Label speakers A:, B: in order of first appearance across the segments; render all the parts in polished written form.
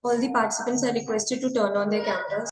A: All the participants are requested to turn on their cameras.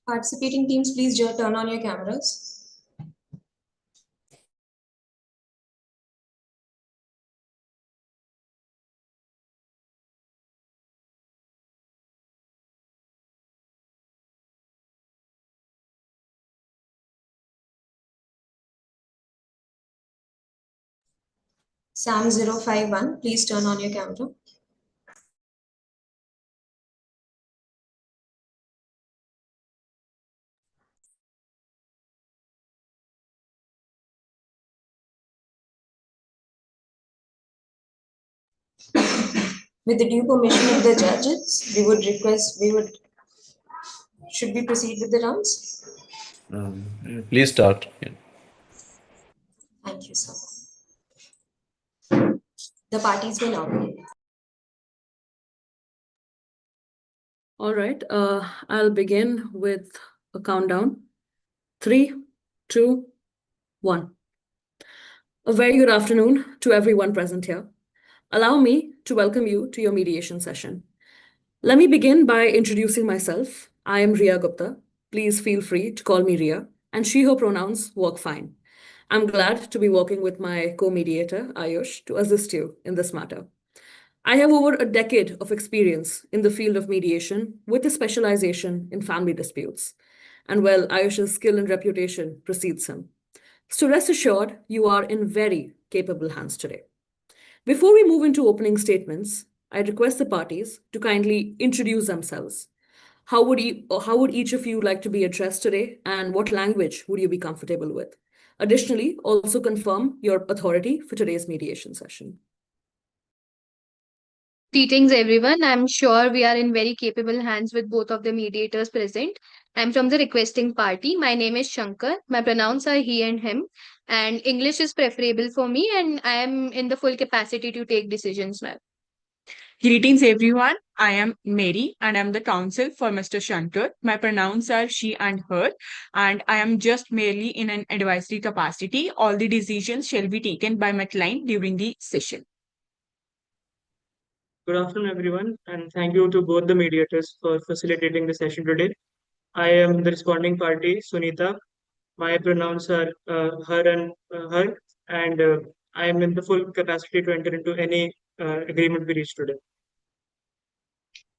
A: Participating teams, please turn on your cameras. Sam051, please turn on your camera. With the due permission of the judges, should we proceed with the rounds?
B: Please start. Yeah.
A: Thank you, sir. The parties will nominate.
C: All right, I'll begin with a countdown. 3, 2, 1. A very good afternoon to everyone present here. Allow me to welcome you to your mediation session. Let me begin by introducing myself. I am Ria Gupta. Please feel free to call me Ria, and she, her pronouns work fine. I'm glad to be working with my co mediator, Ayush, to assist you in this matter. I have over a decade of experience in the field of mediation with a specialization in family disputes. And well, Ayush's skill and reputation precedes him. So rest assured, you are in very capable hands today. Before we move into opening statements, I request the parties to kindly introduce themselves. How would each of you like to be addressed today, and what language would you be comfortable with? Additionally, also confirm your authority for today's mediation session.
D: Greetings, everyone. I'm sure we are in very capable hands with both of the mediators present. I'm from the requesting party. My name is Shankar. My pronouns are he and him, and English is preferable for me, and I am in the full capacity to take decisions now.
E: Greetings, everyone. I am Mary and I'm the counsel for Mr. Shankar. My pronouns are she and her, and I am just merely in an advisory capacity. All the decisions shall be taken by my client during the session.
F: Good afternoon, everyone, and thank you to both the mediators for facilitating the session today. I am the responding party, Sunita. My pronouns are her and her, and I am in the full capacity to enter into any agreement we reach today.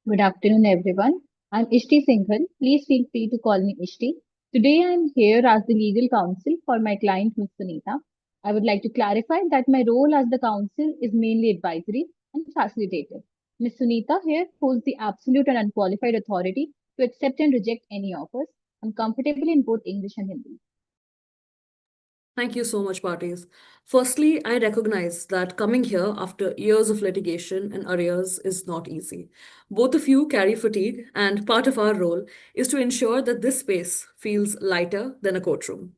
G: Good afternoon, everyone. I'm Ishti Singhal. Please feel free to call me Ishti. Today, I'm here as the legal counsel for my client, Ms. Sunita. I would like to clarify that my role as the counsel is mainly advisory and facilitative. Ms. Sunita here holds the absolute and unqualified authority to accept and reject any offers. I'm comfortable in both English and Hindi.
C: Thank you so much, parties. Firstly, I recognize that coming here after years of litigation and arrears is not easy. Both of you carry fatigue, and part of our role is to ensure that this space feels lighter than a courtroom.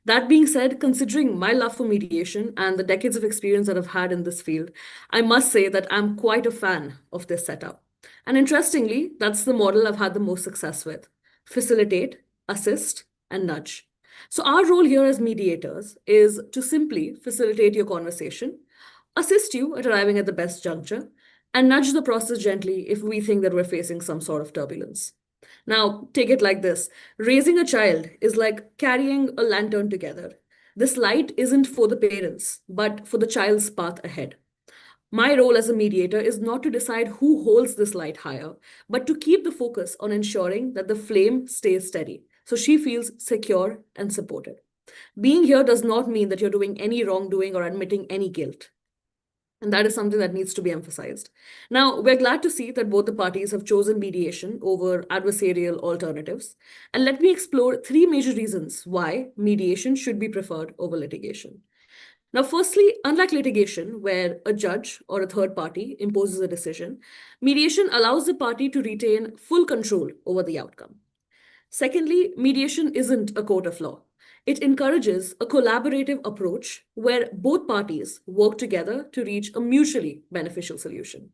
C: That being said, considering my love for mediation and the decades of experience that I've had in this field, I must say that I'm quite a fan of this setup. And interestingly, that's the model I've had the most success with: facilitate, assist, and nudge. So, our role here as mediators is to simply facilitate your conversation, assist you at arriving at the best juncture, and nudge the process gently if we think that we're facing some sort of turbulence. Now, take it like this: raising a child is like carrying a lantern together. This light isn't for the parents, but for the child's path ahead. My role as a mediator is not to decide who holds this light higher, but to keep the focus on ensuring that the flame stays steady so she feels secure and supported. Being here does not mean that you're doing any wrongdoing or admitting any guilt. And that is something that needs to be emphasized. Now, we're glad to see that both the parties have chosen mediation over adversarial alternatives. And let me explore three major reasons why mediation should be preferred over litigation. Now, firstly, unlike litigation, where a judge or a third party imposes a decision, mediation allows the party to retain full control over the outcome. Secondly, mediation isn't a court of law. It encourages a collaborative approach where both parties work together to reach a mutually beneficial solution.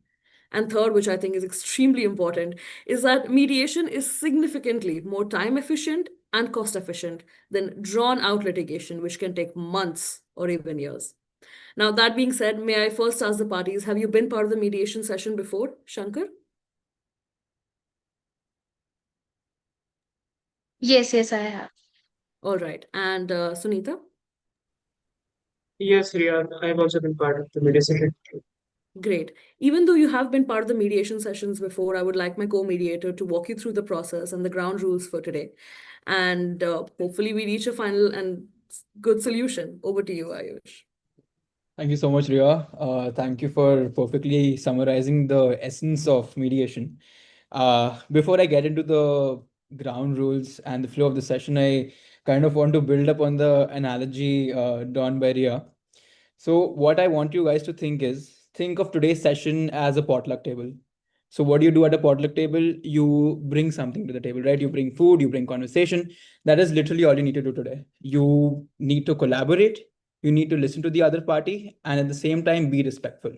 C: And third, which I think is extremely important, is that mediation is significantly more time efficient and cost efficient than drawn out litigation, which can take months or even years. Now, that being said, may I first ask the parties, have you been part of the mediation session before, Shankar?
D: Yes, I have.
C: All right. And Sunita?
F: Yes, Ria, I have also been part of the media session.
C: Great. Even though you have been part of the mediation sessions before, I would like my co-mediator to walk you through the process and the ground rules for today. And hopefully we reach a final and good solution. Over to you, Ayush.
H: Thank you so much, Ria. Thank you for perfectly summarizing the essence of mediation. Before I get into the ground rules and the flow of the session, I kind of want to build up on the analogy drawn by Ria. So what I want you guys to think of today's session as a potluck table. So what do you do at a potluck table? You bring something to the table, right? You bring food, you bring conversation. That is literally all you need to do today. You need to collaborate. You need to listen to the other party and at the same time be respectful.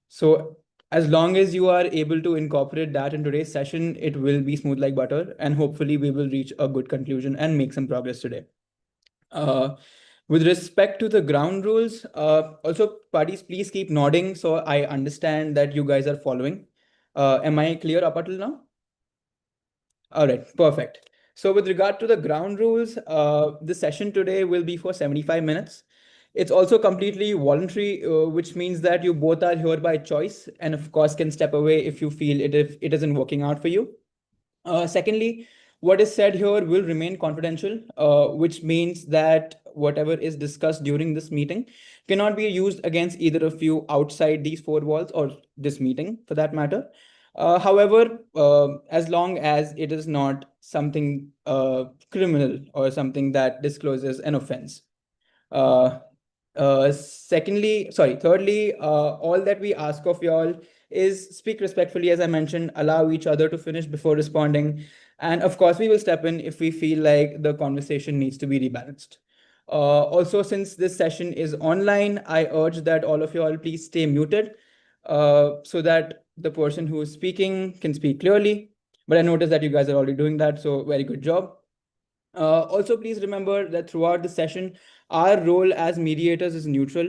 H: So as long as you are able to incorporate that in today's session, it will be smooth like butter, and hopefully we will reach a good conclusion and make some progress today. With respect to the ground rules, also parties, please keep nodding so I understand that you guys are following. Am I clear up until now? All right, perfect. So with regard to the ground rules, the session today will be for 75 minutes. It's also completely voluntary, which means that you both are here by choice and of course can step away if you feel it if it isn't working out for you. Secondly, what is said here will remain confidential, which means that whatever is discussed during this meeting cannot be used against either of you outside these four walls or this meeting for that matter. However, as long as it is not something criminal or something that discloses an offense. Uh, thirdly, all that we ask of y'all is speak respectfully, as I mentioned, allow each other to finish before responding. And of course, we will step in if we feel like the conversation needs to be rebalanced. Also, since this session is online, I urge that all of y'all please stay muted so that the person who is speaking can speak clearly. But I noticed that you guys are already doing that, so very good job. Also, please remember that throughout the session, our role as mediators is neutral.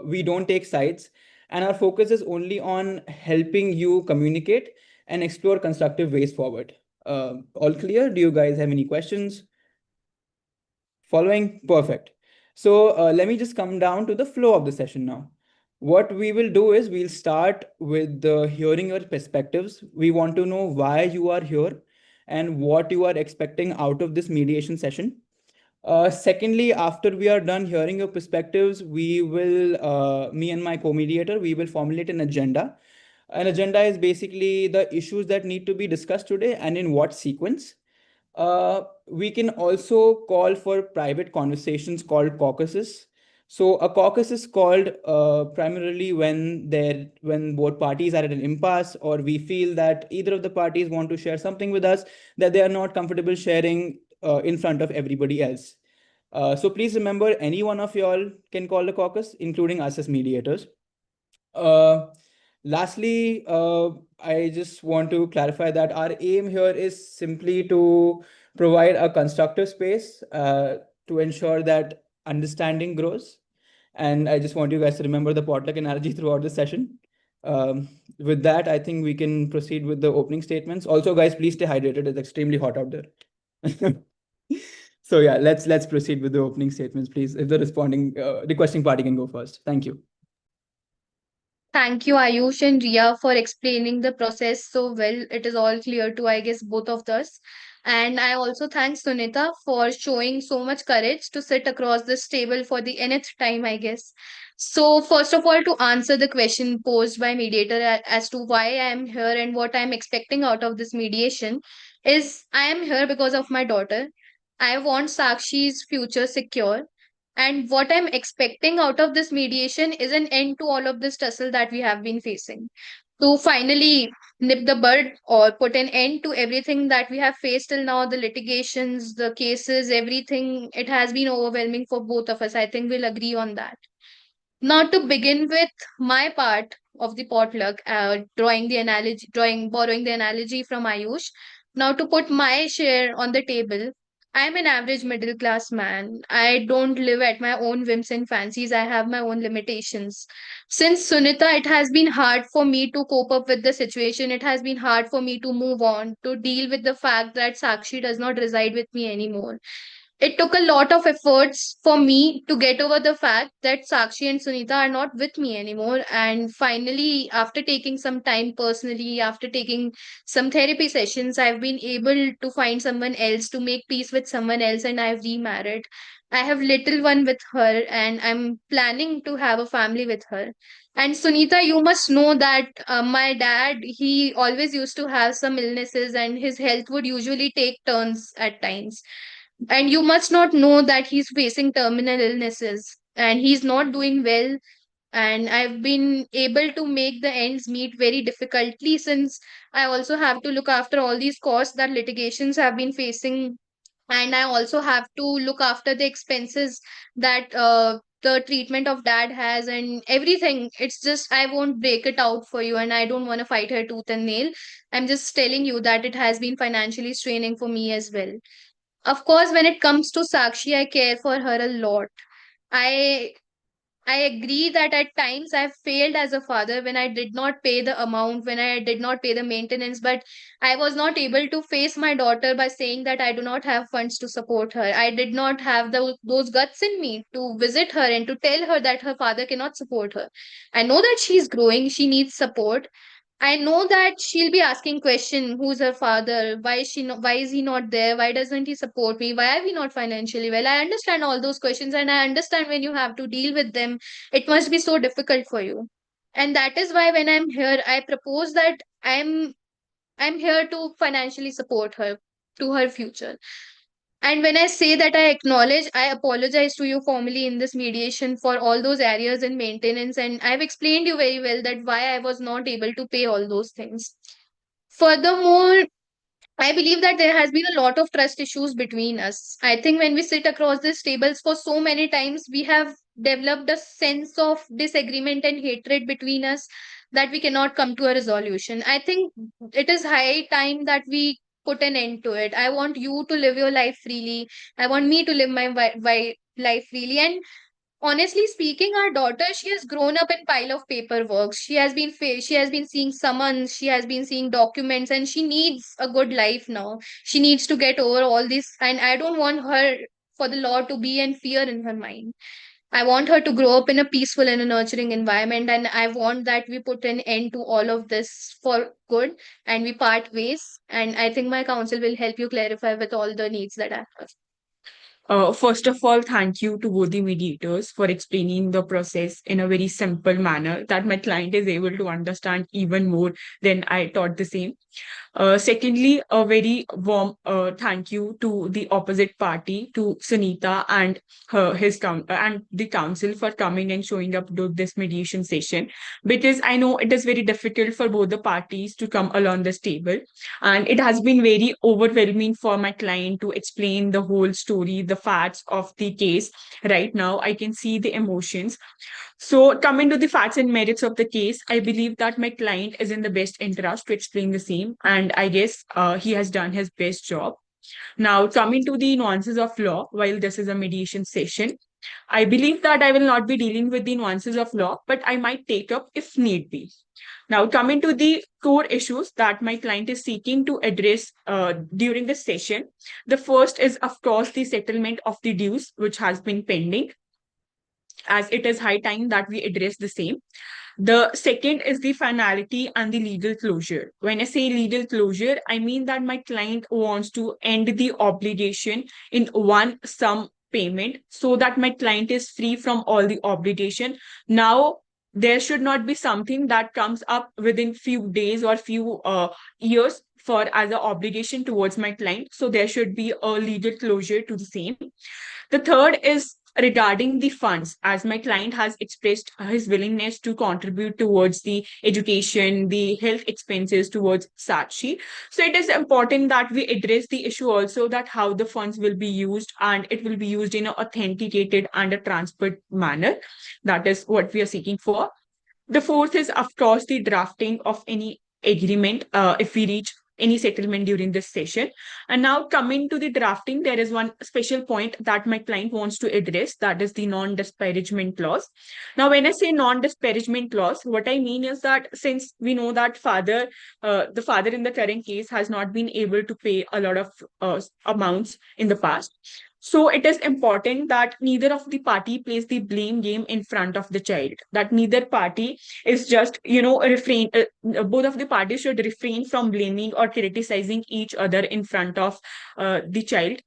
H: We don't take sides, and our focus is only on helping you communicate and explore constructive ways forward. All clear? Do you guys have any questions? Following? Perfect. So let me just come down to the flow of the session now. What we will do is we'll start with hearing your perspectives. We want to know why you are here and what you are expecting out of this mediation session. Secondly, after we are done hearing your perspectives, we will, me and my co-mediator, we will formulate an agenda. An agenda is basically the issues that need to be discussed today and in what sequence. We can also call for private conversations called caucuses. So a caucus is called primarily when both parties are at an impasse, or we feel that either of the parties want to share something with us that they are not comfortable sharing in front of everybody else. So please remember, any one of y'all can call a caucus, including us as mediators. Lastly, I just want to clarify that our aim here is simply to provide a constructive space to ensure that understanding grows. And I just want you guys to remember the potluck analogy throughout the session. With that, I think we can proceed with the opening statements. Also, guys, please stay hydrated. It's extremely hot out there. So yeah, let's proceed with the opening statements, please. If the requesting party can go first. Thank you.
D: Thank you, Ayush and Ria, for explaining the process so well. It is all clear to, I guess, both of us. And I also thank Sunita for showing so much courage to sit across this table for the nth time, I guess. So, first of all, to answer the question posed by mediator as to why I am here and what I am expecting out of this mediation, is I am here because of my daughter. I want Sakshi's future secure. And what I'm expecting out of this mediation is an end to all of this tussle that we have been facing. To finally nip the bud or put an end to everything that we have faced till now, the litigations, the cases, everything, it has been overwhelming for both of us. I think we'll agree on that. Now, to begin with my part of the potluck, borrowing the analogy from Ayush. Now, to put my share on the table, I'm an average middle class man. I don't live at my own whims and fancies. I have my own limitations. Since Sunita, it has been hard for me to cope up with the situation. It has been hard for me to move on, to deal with the fact that Sakshi does not reside with me anymore. It took a lot of efforts for me to get over the fact that Sakshi and Sunita are not with me anymore. And finally, after taking some time personally, after taking some therapy sessions, I've been able to find someone else, to make peace with someone else, and I've remarried. I have little one with her, and I'm planning to have a family with her. And Sunita, you must know that my dad, he always used to have some illnesses, and his health would usually take turns at times, and you must not know that he's facing terminal illnesses and he's not doing well. And I've been able to make the ends meet very difficultly, since I also have to look after all these costs that litigations have been facing, and I also have to look after the expenses that the treatment of dad has and everything. It's just I won't break it out for you, and I don't want to fight her tooth and nail. I'm just telling you that it has been financially straining for me as well. Of course, when it comes to Sakshi, I care for her a lot. I I agree that at times I failed as a father when I did not pay the amount, when I did not pay the maintenance, but I was not able to face my daughter by saying that I do not have funds to support her. I did not have those guts in me to visit her and to tell her that her father cannot support her. I know that she's growing, she needs support. I know that she'll be asking question, who's her father? Why is he not there? Why doesn't he support me? Why are we not financially well? I understand all those questions, and I understand when you have to deal with them, it must be so difficult for you. And that is why when I'm here, I propose that I'm here to financially support her to her future. And when I say that I acknowledge, I apologize to you formally in this mediation for all those areas in maintenance. And I've explained you very well that why I was not able to pay all those things. Furthermore, I believe that there has been a lot of trust issues between us. I think when we sit across these tables for so many times, we have developed a sense of disagreement and hatred between us that we cannot come to a resolution. I think it is high time that we put an end to it. I want you to live your life freely. I want me to live my life freely. And honestly speaking, our daughter, she has grown up in pile of paperwork. She has been seeing summons, she has been seeing documents, and she needs a good life now. She needs to get over all this, and I don't want her for the law to be in fear in her mind. I want her to grow up in a peaceful and a nurturing environment, and I want that we put an end to all of this for good and we part ways. And I think my counsel will help you clarify with all the needs that I have.
E: First of all, thank you to both the mediators for explaining the process in a very simple manner that my client is able to understand even more than I taught the same. Secondly, a very warm thank you to the opposite party, to Sunita and and the council for coming and showing up to this mediation session, because I know it is very difficult for both the parties to come along this table, and it has been very overwhelming for my client to explain the whole story, the facts of the case. Right now, I can see the emotions. So, coming to the facts and merits of the case, I believe that my client is in the best interest to explain the same, and I guess he has done his best job. Now, coming to the nuances of law, while this is a mediation session, I believe that I will not be dealing with the nuances of law, but I might take up if need be. Now, coming to the core issues that my client is seeking to address during this session, the first is, of course, the settlement of the dues, which has been pending, as it is high time that we address the same. The second is the finality and the legal closure. When I say legal closure, I mean that my client wants to end the obligation in one sum payment so that my client is free from all the obligation. Now, there should not be something that comes up within few days or few years for as an obligation towards my client. So there should be a legal closure to the same. The third is regarding the funds, as my client has expressed his willingness to contribute towards the education, the health expenses towards Sakshi. So it is important that we address the issue also that how the funds will be used, and it will be used in an authenticated and a transparent manner. That is what we are seeking for. The fourth is, of course, the drafting of any agreement if we reach any settlement during this session. And now, coming to the drafting, there is one special point that my client wants to address, that is the non-disparagement clause. Now, when I say non-disparagement clause, what I mean is that since we know that the father in the current case has not been able to pay a lot of amounts in the past, so it is important that neither of the party plays the blame game in front of the child. That neither party is just, refrain. Both of the parties should refrain from blaming or criticizing each other in front of the child.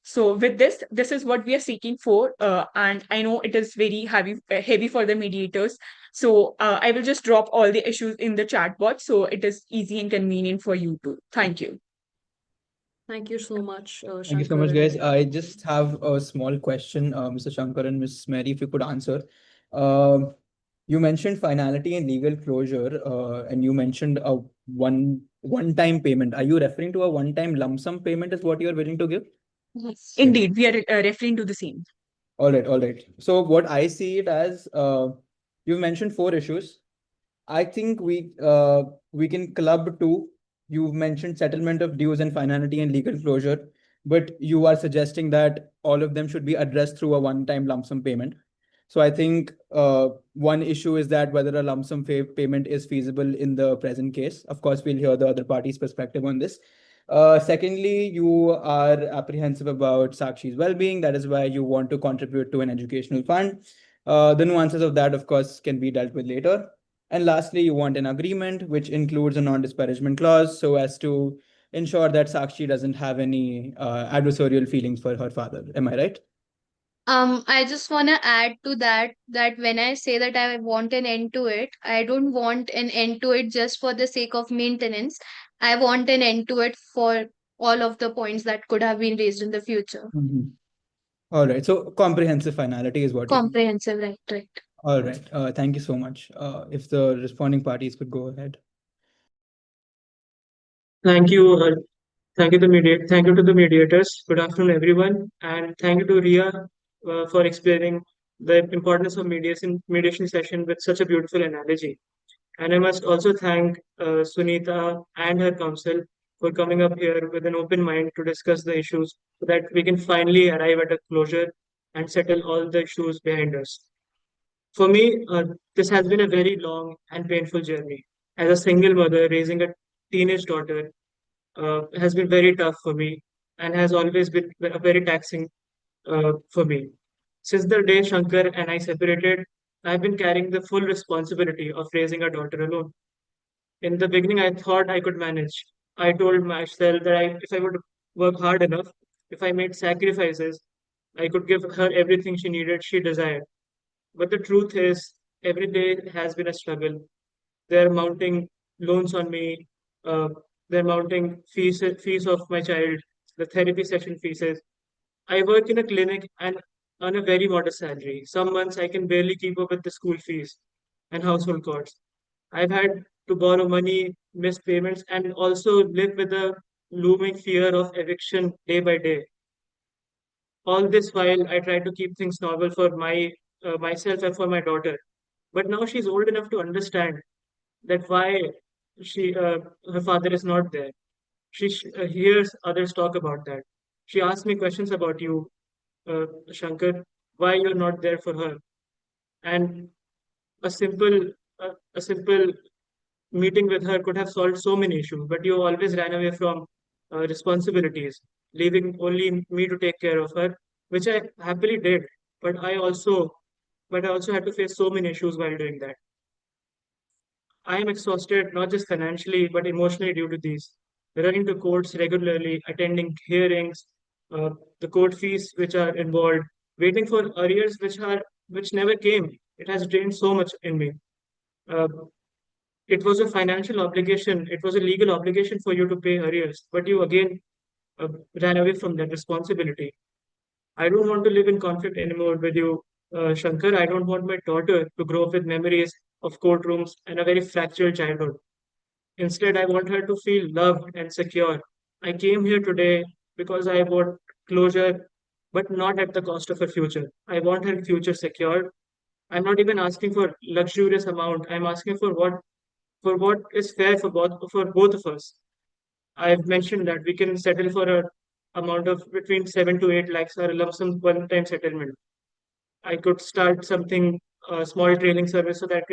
E: So with this is what we are seeking for, and I know it is very heavy for the mediators. So I will just drop all the issues in the chat box so it is easy and convenient for you too. Thank you.
C: Thank you so much,
H: Thank you so
C: Shankar
H: much,
C: and
H: guys.
C: Mary.
H: I just have a small question, Mr. Shankar and Ms. Mary, if you could answer. Um, you mentioned finality and legal closure, and you mentioned a one-time payment. Are you referring to a one-time lump sum payment is what you are willing to give?
E: Yes. Indeed, we are referring to the same.
H: All right, all right. So what I see it as, you mentioned 4 issues. I think we can club two. You've mentioned settlement of dues and finality and legal closure, but you are suggesting that all of them should be addressed through a one-time lump sum payment. So I think one issue is that whether a lump sum payment is feasible in the present case. Of course, we'll hear the other party's perspective on this. Secondly, you are apprehensive about Sakshi's well-being. That is why you want to contribute to an educational fund. The nuances of that, of course, can be dealt with later. And lastly, you want an agreement which includes a non-disparagement clause so as to ensure that Sakshi doesn't have any adversarial feelings for her father. Am I right?
D: I just want to add to that when I say that I want an end to it, I don't want an end to it just for the sake of maintenance. I want an end to it for all of the points that could have been raised in the future.
H: All right. So comprehensive finality is what you mean.
D: Comprehensive, right.
H: All right. Thank you so much. If the responding parties could go ahead.
F: Thank you. Thank you to the mediators. Good afternoon, everyone, and thank you to Ria for explaining the importance of mediation session with such a beautiful analogy. And I must also thank Sunita and her counsel for coming up here with an open mind to discuss the issues so that we can finally arrive at a closure and settle all the issues behind us. For me, this has been a very long and painful journey. As a single mother raising a teenage daughter has been very tough for me and has always been a very taxing for me. Since the day Shankar and I separated, I've been carrying the full responsibility of raising a daughter alone. In the beginning, I thought I could manage. I told myself that if I would work hard enough, if I made sacrifices, I could give her everything she desired. But the truth is, every day has been a struggle. They're mounting loans on me. Uh, they're mounting fees of my child, the therapy session fees. I work in a clinic and on a very modest salary. Some months I can barely keep up with the school fees and household costs. I've had to borrow money, miss payments, and also live with the looming fear of eviction day by day. All this while I try to keep things normal for myself and for my daughter. But now she's old enough to understand that why her father is not there. She hears others talk about that. She asks me questions about you, Shankar, why you're not there for her. And a simple a simple meeting with her could have solved so many issues, but you always ran away from responsibilities, leaving only me to take care of her, which I happily did. But I also had to face so many issues while doing that. I am exhausted, not just financially, but emotionally due to these. Running to courts regularly, attending hearings, the court fees which are involved, waiting for arrears which never came. It has drained so much in me. Uh, it was a financial obligation. It was a legal obligation for you to pay arrears, but you again uh, ran away from that responsibility. I don't want to live in conflict anymore with you, Shankar. I don't want my daughter to grow up with memories of courtrooms and a very fractured childhood. Instead, I want her to feel loved and secure. I came here today because I want closure, but not at the cost of her future. I want her future secured. I'm not even asking for luxurious amount. I'm asking for what is fair for both of us. I've mentioned that we can settle for a amount of between 7 to 8 lakhs or a lump sum one-time settlement. I could start something a small training service so that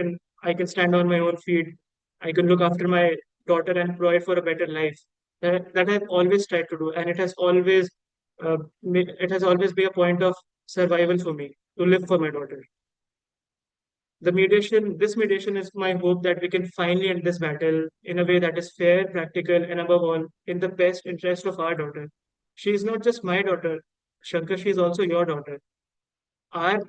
F: I can stand on my own feet. I can look after my daughter and provide for a better life. That I've always tried to do, and it has always been a point of survival for me to live for my daughter. This mediation is my hope that we can finally end this battle in a way that is fair, practical, and above all, in the best interest of our daughter. She is not just my daughter, Shankar, she is also your daughter. Our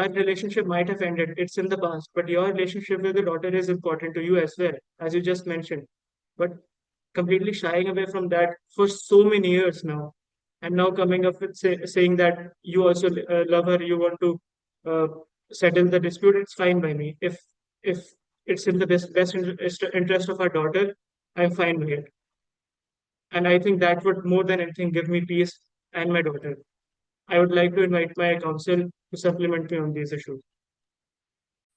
F: relationship might have ended, it's in the past, but your relationship with the daughter is important to you as well, as you just mentioned. But completely shying away from that for so many years now, and now coming up with saying that you also love her, you want to uh, settle the dispute, it's fine by me. If it's in the interest of our daughter, I'm fine with it. And I think that would more than anything give me peace and my daughter. I would like to invite my counsel to supplement me on these issues.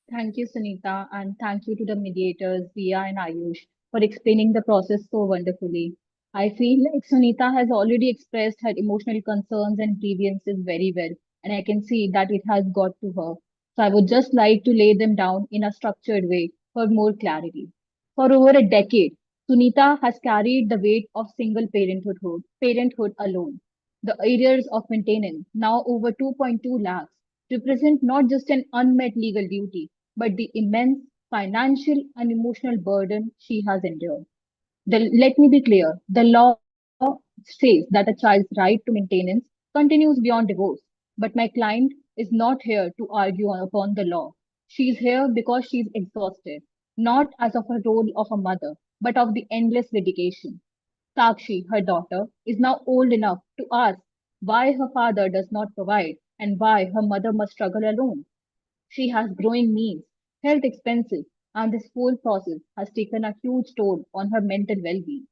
G: Thank you, Sunita, and thank you to the mediators, Via and Ayush, for explaining the process so wonderfully. I feel like Sunita has already expressed her emotional concerns and grievances very well, and I can see that it has got to her. So So I would just like to lay them down in a structured way for more clarity. For over a decade, Sunita has carried the weight of single parenthood alone. The arrears of maintenance, now over 2.2 lakhs, represent not just an unmet legal duty, but the immense financial and emotional burden she has endured. Let me be clear, the law says that a child's right to maintenance continues beyond divorce. But my client is not here to argue upon the law. She is here because she is exhausted, not as of a role of a mother, but of the endless litigation. Sakshi, her daughter, is now old enough to ask why her father does not provide and why her mother must struggle alone. She has growing needs, health expenses, and this whole process has taken a huge toll on her mental well being.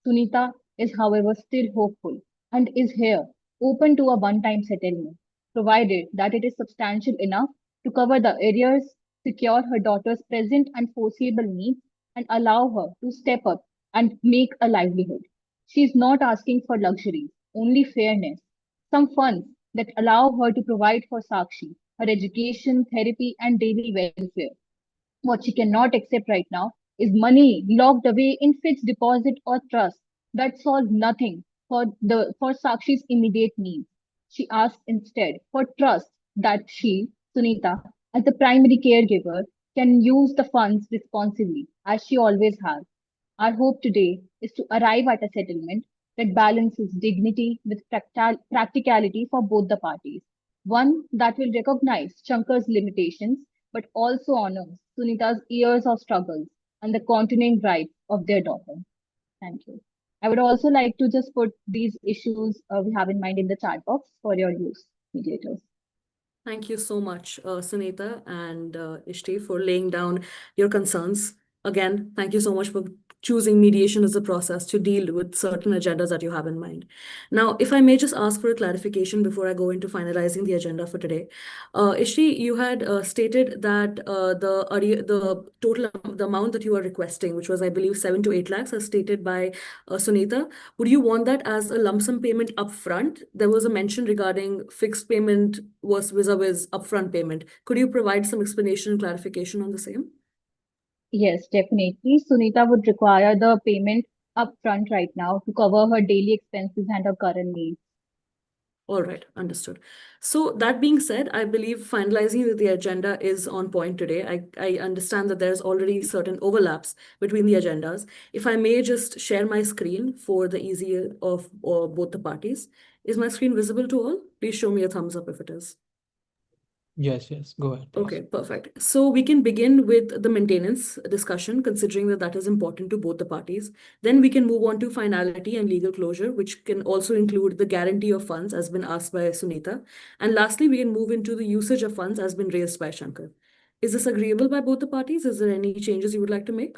G: Sunita is, however, still hopeful and is here, open to a one time settlement, provided that it is substantial enough to cover the arrears, secure her daughter's present and foreseeable needs, and allow her to step up and make a livelihood. She is not asking for luxuries, only fairness, some funds that allow her to provide for Sakshi, her education, therapy, and daily welfare. What she cannot accept right now is money locked away in fixed deposit or trust that solve nothing for Sakshi's immediate needs. She asks instead for trust that she, Sunita, as the primary caregiver, can use the funds responsibly as she always has. Our hope today is to arrive at a settlement that balances dignity with practicality for both the parties. One that will recognize Shankar's limitations but also honors Sunita's years of struggles and the continuing rights of their daughter. Thank you. I would also like to just put these issues we have in mind in the chat box for your use, mediators.
C: Thank you so much, Sunita and Ishti, for laying down your concerns. Again, thank you so much for choosing mediation as a process to deal with certain agendas that you have in mind. Now, if I may just ask for a clarification before I go into finalizing the agenda for today. Ishti, you had stated that the total the amount that you are requesting, which was, I believe, 7 to 8 lakhs, as stated by Sunita. Would you want that as a lump sum payment upfront? There was a mention regarding fixed payment was vis-a-vis upfront payment. Could you provide some explanation and clarification on the same?
G: Yes, definitely. Sunita would require the payment upfront right now to cover her daily expenses and her current needs.
C: All right, understood. So that being said, I believe finalizing the agenda is on point today. I understand that there's already certain overlaps between the agendas. If I may just share my screen for the easier of both the parties. Is my screen visible to all? Please show me a thumbs up if it is.
H: Yes, go ahead, please.
C: Okay, perfect. So we can begin with the maintenance discussion, considering that that is important to both the parties. Then we can move on to finality and legal closure, which can also include the guarantee of funds, as been asked by Sunita. And lastly, we can move into the usage of funds, as been raised by Shankar. Is this agreeable by both the parties? Is there any changes you would like to make?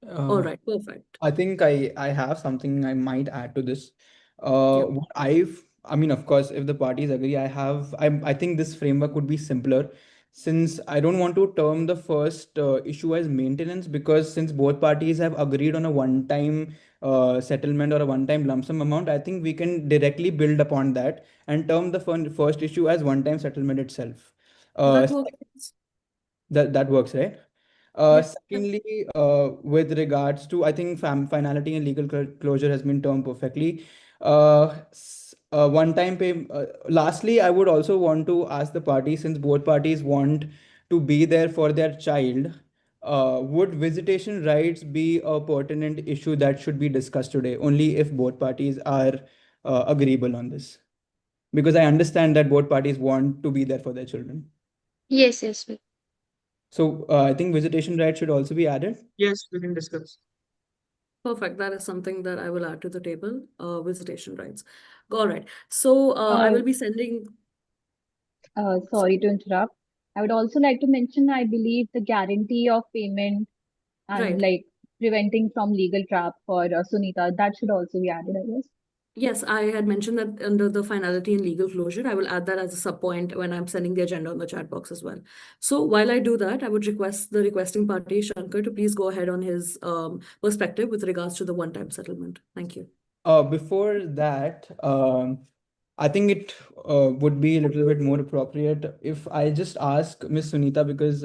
C: All
H: Uh,
C: right, perfect.
H: I think I have something I might add to this.
C: Yep.
H: I mean, of course, if the parties agree, I think this framework would be simpler, since I don't want to term the first issue as maintenance, because since both parties have agreed on a one-time settlement or a one-time lump sum amount, I think we can directly build upon that and term the first issue as one-time settlement itself. Uh,
C: That works.
H: that works, right?
C: Yep.
H: Secondly, with regards to, I think finality and legal closure has been termed perfectly. One time pay. Lastly, I would also want to ask the party, since both parties want to be there for their child, would visitation rights be a pertinent issue that should be discussed today? Only if both parties are agreeable on this, because I understand that both parties want to be there for their children.
D: Yes.
H: So I think visitation rights should also be added.
F: Yes, we can discuss.
C: Perfect. That is something that I will add to the table, visitation rights. All right. So I
G: Uh,
C: will be sending.
G: Sorry to interrupt. I would also like to mention, I believe the guarantee of payment and
C: Right.
G: like preventing from legal trap for Sunita, that should also be added, I guess.
C: Yes, I had mentioned that under the finality and legal closure, I will add that as a sub point when I'm sending the agenda on the chat box as well. So while I do that, I would request the requesting party, Shankar, to please go ahead on his perspective with regards to the one-time settlement. Thank you.
H: Before that, I think it would be a little bit more appropriate if I just ask Miss Sunita, because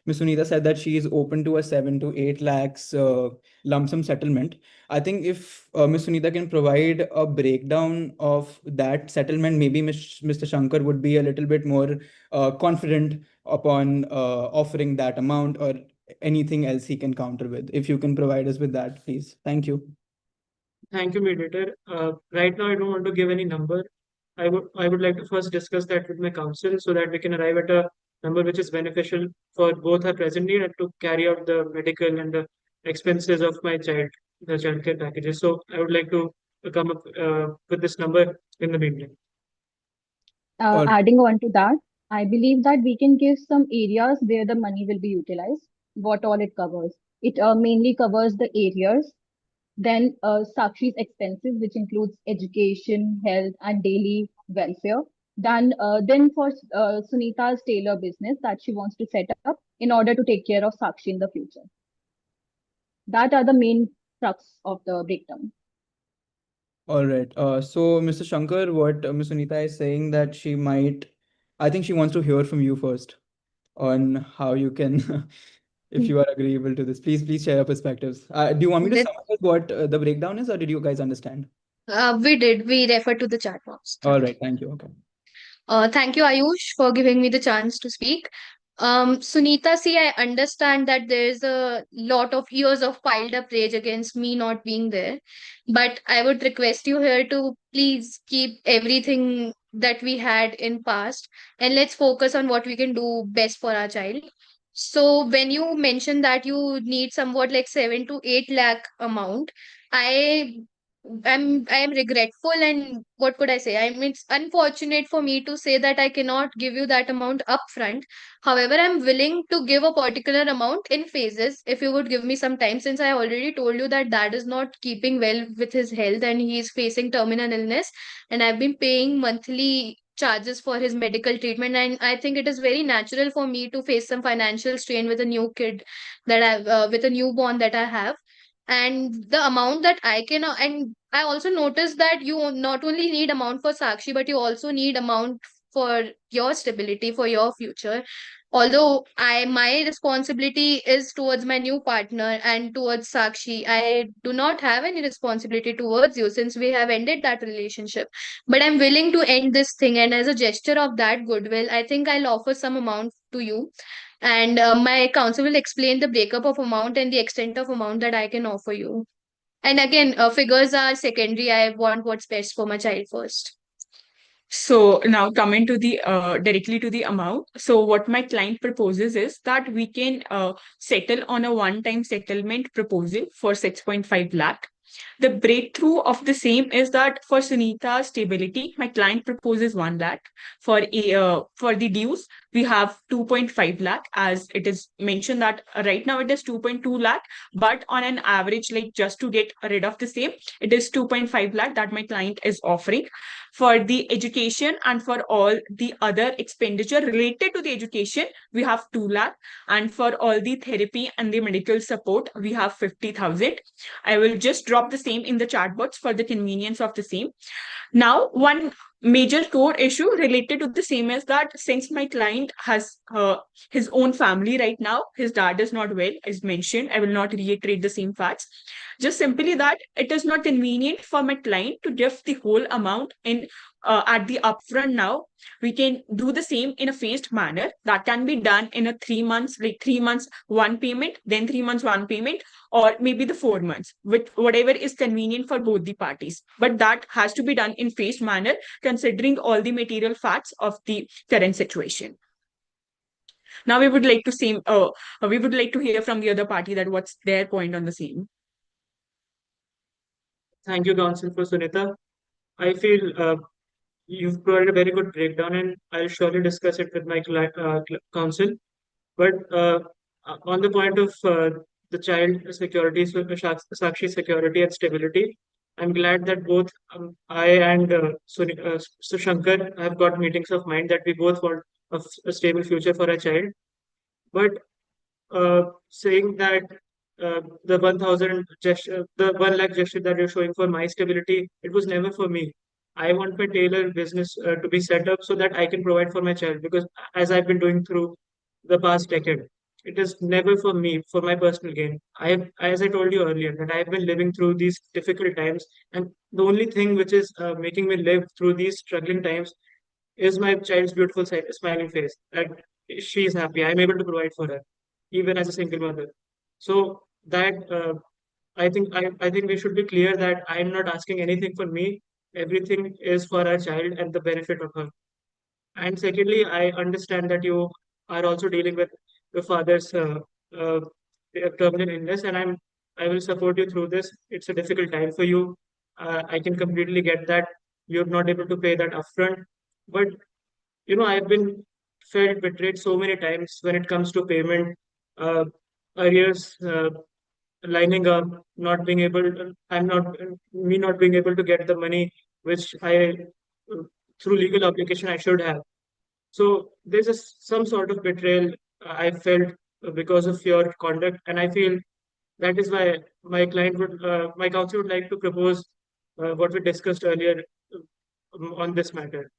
H: Miss Sunita said that she is open to a 7 to 8 lakhs lump sum settlement. I think if Miss Sunita can provide a breakdown of that settlement, maybe Mr. Shankar would be a little bit more confident upon offering that amount, or anything else he can counter with. If you can provide us with that, please. Thank you.
F: Thank you, mediator. Right now, I don't want to give any number. I would like to first discuss that with my counsel so that we can arrive at a number which is beneficial for both her present need and to carry out the medical and the expenses of my child, the childcare packages. So I would like to come up with this number in the meeting.
H: Or
G: Adding on to that, I believe that we can give some areas where the money will be utilized, what all it covers. It mainly covers the areas. Then Sakshi's expenses, which includes education, health, and daily welfare. Then for Sunita's tailor business that she wants to set up in order to take care of Sakshi in the future. That are the main crux of the breakdown.
H: all right. So, Mr. Shankar, what Ms. Sunita is saying, that she might, I think she wants to hear from you first on how you can, if you are agreeable to this. Please share your perspectives. Do you want me to
D: Let-
H: summarize what the breakdown is, or did you guys understand?
D: we refer to the chat box.
H: All right. Thank you. Okay.
D: Thank you, Ayush, for giving me the chance to speak. Sunita, see, I understand that there's a lot of years of piled up rage against me not being there, but I would request you here to please keep everything that we had in past and let's focus on what we can do best for our child. So when you mentioned that you need somewhat like 7 to 8 lakh amount, I I am regretful, and what could I say? It's unfortunate for me to say that I cannot give you that amount upfront. However, I'm willing to give a particular amount in phases if you would give me some time, since I already told you that dad is not keeping well with his health and he is facing terminal illness, and I've been paying monthly charges for his medical treatment, and I think it is very natural for me to face some financial strain with a new kid that I with a newborn that I have. And the amount that I can, and I also noticed that you not only need amount for Sakshi, but you also need amount for your stability, for your future. Although my responsibility is towards my new partner and towards Sakshi, I do not have any responsibility towards you since we have ended that relationship. But I'm willing to end this thing, and as a gesture of that goodwill, I think I'll offer some amount to you, and my counsel will explain the breakup of amount and the extent of amount that I can offer you. And again, figures are secondary. I want what's best for my child first.
E: So now coming to the directly to the amount. So what my client proposes is that we can settle on a one-time settlement proposal for 6.5 lakh. The breakthrough of the same is that for Sunita's stability, my client proposes 1 lakh. For the dues, we have 2.5 lakh, as it is mentioned that right now it is 2.2 lakh, but on an average, like just to get rid of the same, it is 2.5 lakh that my client is offering. For the education and for all the other expenditure related to the education, we have 2 lakh. And for all the therapy and the medical support, we have 50,000. I will just drop the same in the chat box for the convenience of the same. Now, one major core issue related to the same is that since my client has his own family right now, his dad is not well, as mentioned. I will not reiterate the same facts. Just simply that it is not convenient for my client to give the whole amount in at the upfront now. We can do the same in a phased manner. That can be done in a 3 months, like 3 months, one payment, then 3 months, one payment, or maybe the 4 months, with whatever is convenient for both the parties. But that has to be done in phased manner, considering all the material facts of the current situation. Now we would like to hear from the other party that what's their point on the same.
F: Thank you, counsel, for Sunita. I feel you've provided a very good breakdown, and I'll surely discuss it with my counsel. But on the point of the child security, so Sakshi security and stability, I'm glad that both I and so Shankar have got meetings of mind that we both want a stable future for our child. But saying that the 1,000 gesture, the 1 lakh gesture that you're showing for my stability, it was never for me. I want my tailor business to be set up so that I can provide for my child. Because as I've been doing through the past decade, it is never for me, for my personal gain. As I told you earlier, that I've been living through these difficult times, and the only thing which is making me live through these struggling times is my child's beautiful smiling face. That she is happy. I'm able to provide for her, even as a single mother. So that I think we should be clear that I'm not asking anything for me. Everything is for our child and the benefit of her. And secondly, I understand that you are also dealing with your father's uh, terminal illness, and I will support you through this. It's a difficult time for you. I can completely get that you're not able to pay that upfront, but I've been felt betrayed so many times when it comes to payment, uh, arrears, lining up, not being able. I'm not me not being able to get the money which uh, through legal application I should have. So there's some sort of betrayal I felt because of your conduct, and I feel that is why my counsel would like to propose what we discussed earlier on this matter.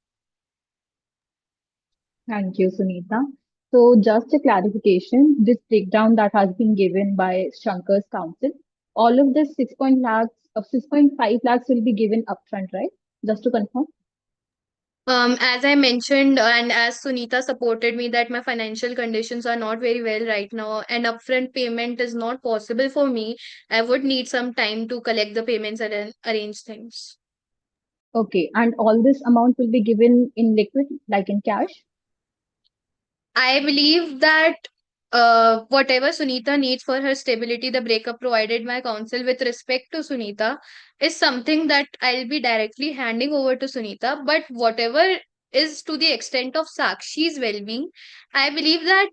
G: Thank you, Sunita. So just a clarification, this breakdown that has been given by Shankar's counsel, all of this 6.5 lakhs will be given upfront, right? Just to confirm.
D: As I mentioned, and as Sunita supported me, that my financial conditions are not very well right now, and upfront payment is not possible for me. I would need some time to collect the payments and then arrange things.
G: Okay, and all this amount will be given in liquid, like in cash?
D: I believe that whatever Sunita needs for her stability, the breakup provided by counsel with respect to Sunita is something that I'll be directly handing over to Sunita. But whatever is to the extent of Sakshi's well being, I believe that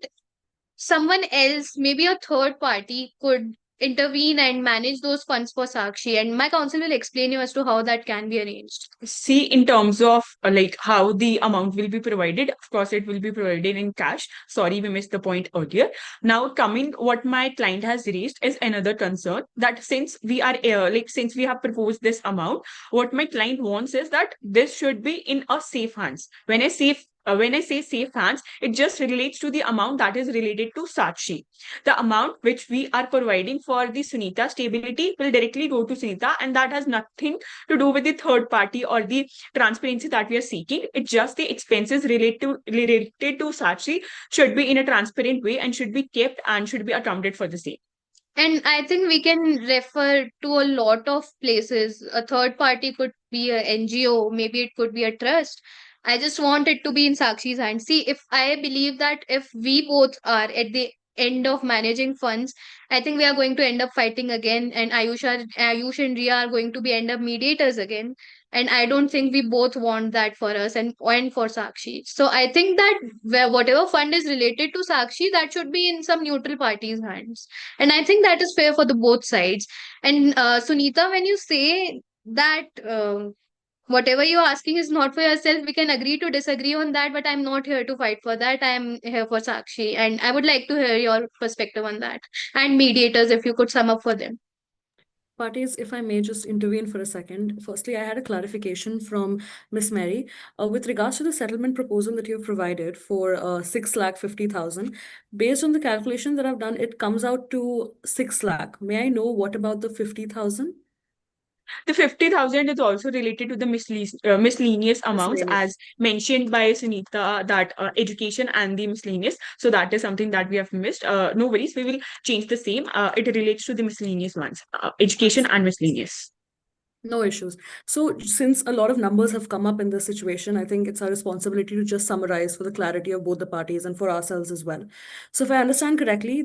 D: someone else, maybe a third party, could intervene and manage those funds for Sakshi. And my counsel will explain you as to how that can be arranged.
E: See, in terms of like how the amount will be provided, of course, it will be provided in cash. Sorry, we missed the point earlier. Now, coming what my client has raised is another concern that since we are since we have proposed this amount, what my client wants is that this should be in a safe hands. When I say safe hands, it just relates to the amount that is related to Sakshi. The amount which we are providing for the Sunita stability will directly go to Sunita, and that has nothing to do with the third party or the transparency that we are seeking. It's just the expenses related to Sakshi should be in a transparent way and should be kept and should be accounted for the same.
D: And I think we can refer to a lot of places. A third party could be a NGO, maybe it could be a trust. I just want it to be in Sakshi's hand. See, if I believe that if we both are at the end of managing funds, I think we are going to end up fighting again, and Ayush and Ria are going to be end up mediators again. And I don't think we both want that for us and for Sakshi. So I think that whatever fund is related to Sakshi, that should be in some neutral party's hands. And I think that is fair for the both sides. And Sunita, when you say that whatever you're asking is not for yourself, we can agree to disagree on that, but I'm not here to fight for that. I am here for Sakshi, and I would like to hear your perspective on that. And mediators, if you could sum up for them.
C: Parties, if I may just intervene for a second. Firstly, I had a clarification from Miss Mary with regards to the settlement proposal that you have provided for 6,50,000. Based on the calculation that I've done, it comes out to 6 lakh. May I know what about the 50,000?
E: The 50,000 is also related to the miscellaneous amounts,
C: Miscellaneous.
E: as mentioned by Sunita, that education and the miscellaneous. So that is something that we have missed. No worries, we will change the same. It relates to the miscellaneous ones, education and miscellaneous.
C: No issues. So, since a lot of numbers have come up in this situation, I think it's our responsibility to just summarize for the clarity of both the parties and for ourselves as well. So, if I understand correctly,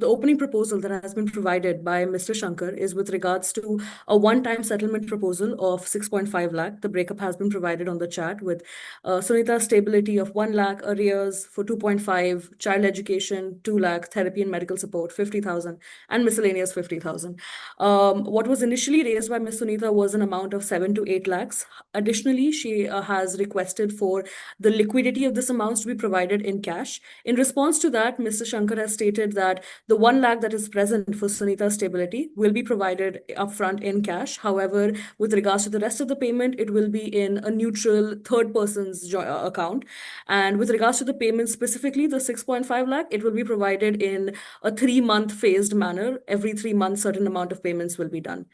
C: the opening proposal that has been provided by Mr. Shankar is with regards to a one-time settlement proposal of 6.5 lakh. The breakup has been provided on the chat with Sunita's stability of 1 lakh, arrears for 2.5, child education 2 lakh, therapy and medical support 50,000, and miscellaneous 50,000. What was initially raised by Ms. Sunita was an amount of 7 to 8 lakhs. Additionally, she has requested for the liquidity of this amount to be provided in cash. In response to that, Mr. Shankar has stated that The 1 lakh that is present for Sunita's stability will be provided upfront in cash. However, with regards to the rest of the payment, it will be in a neutral third person's account. And with regards to the payment specifically, the 6.5 lakh, it will be provided in a 3-month phased manner. Every 3 months, certain amount of payments will be done.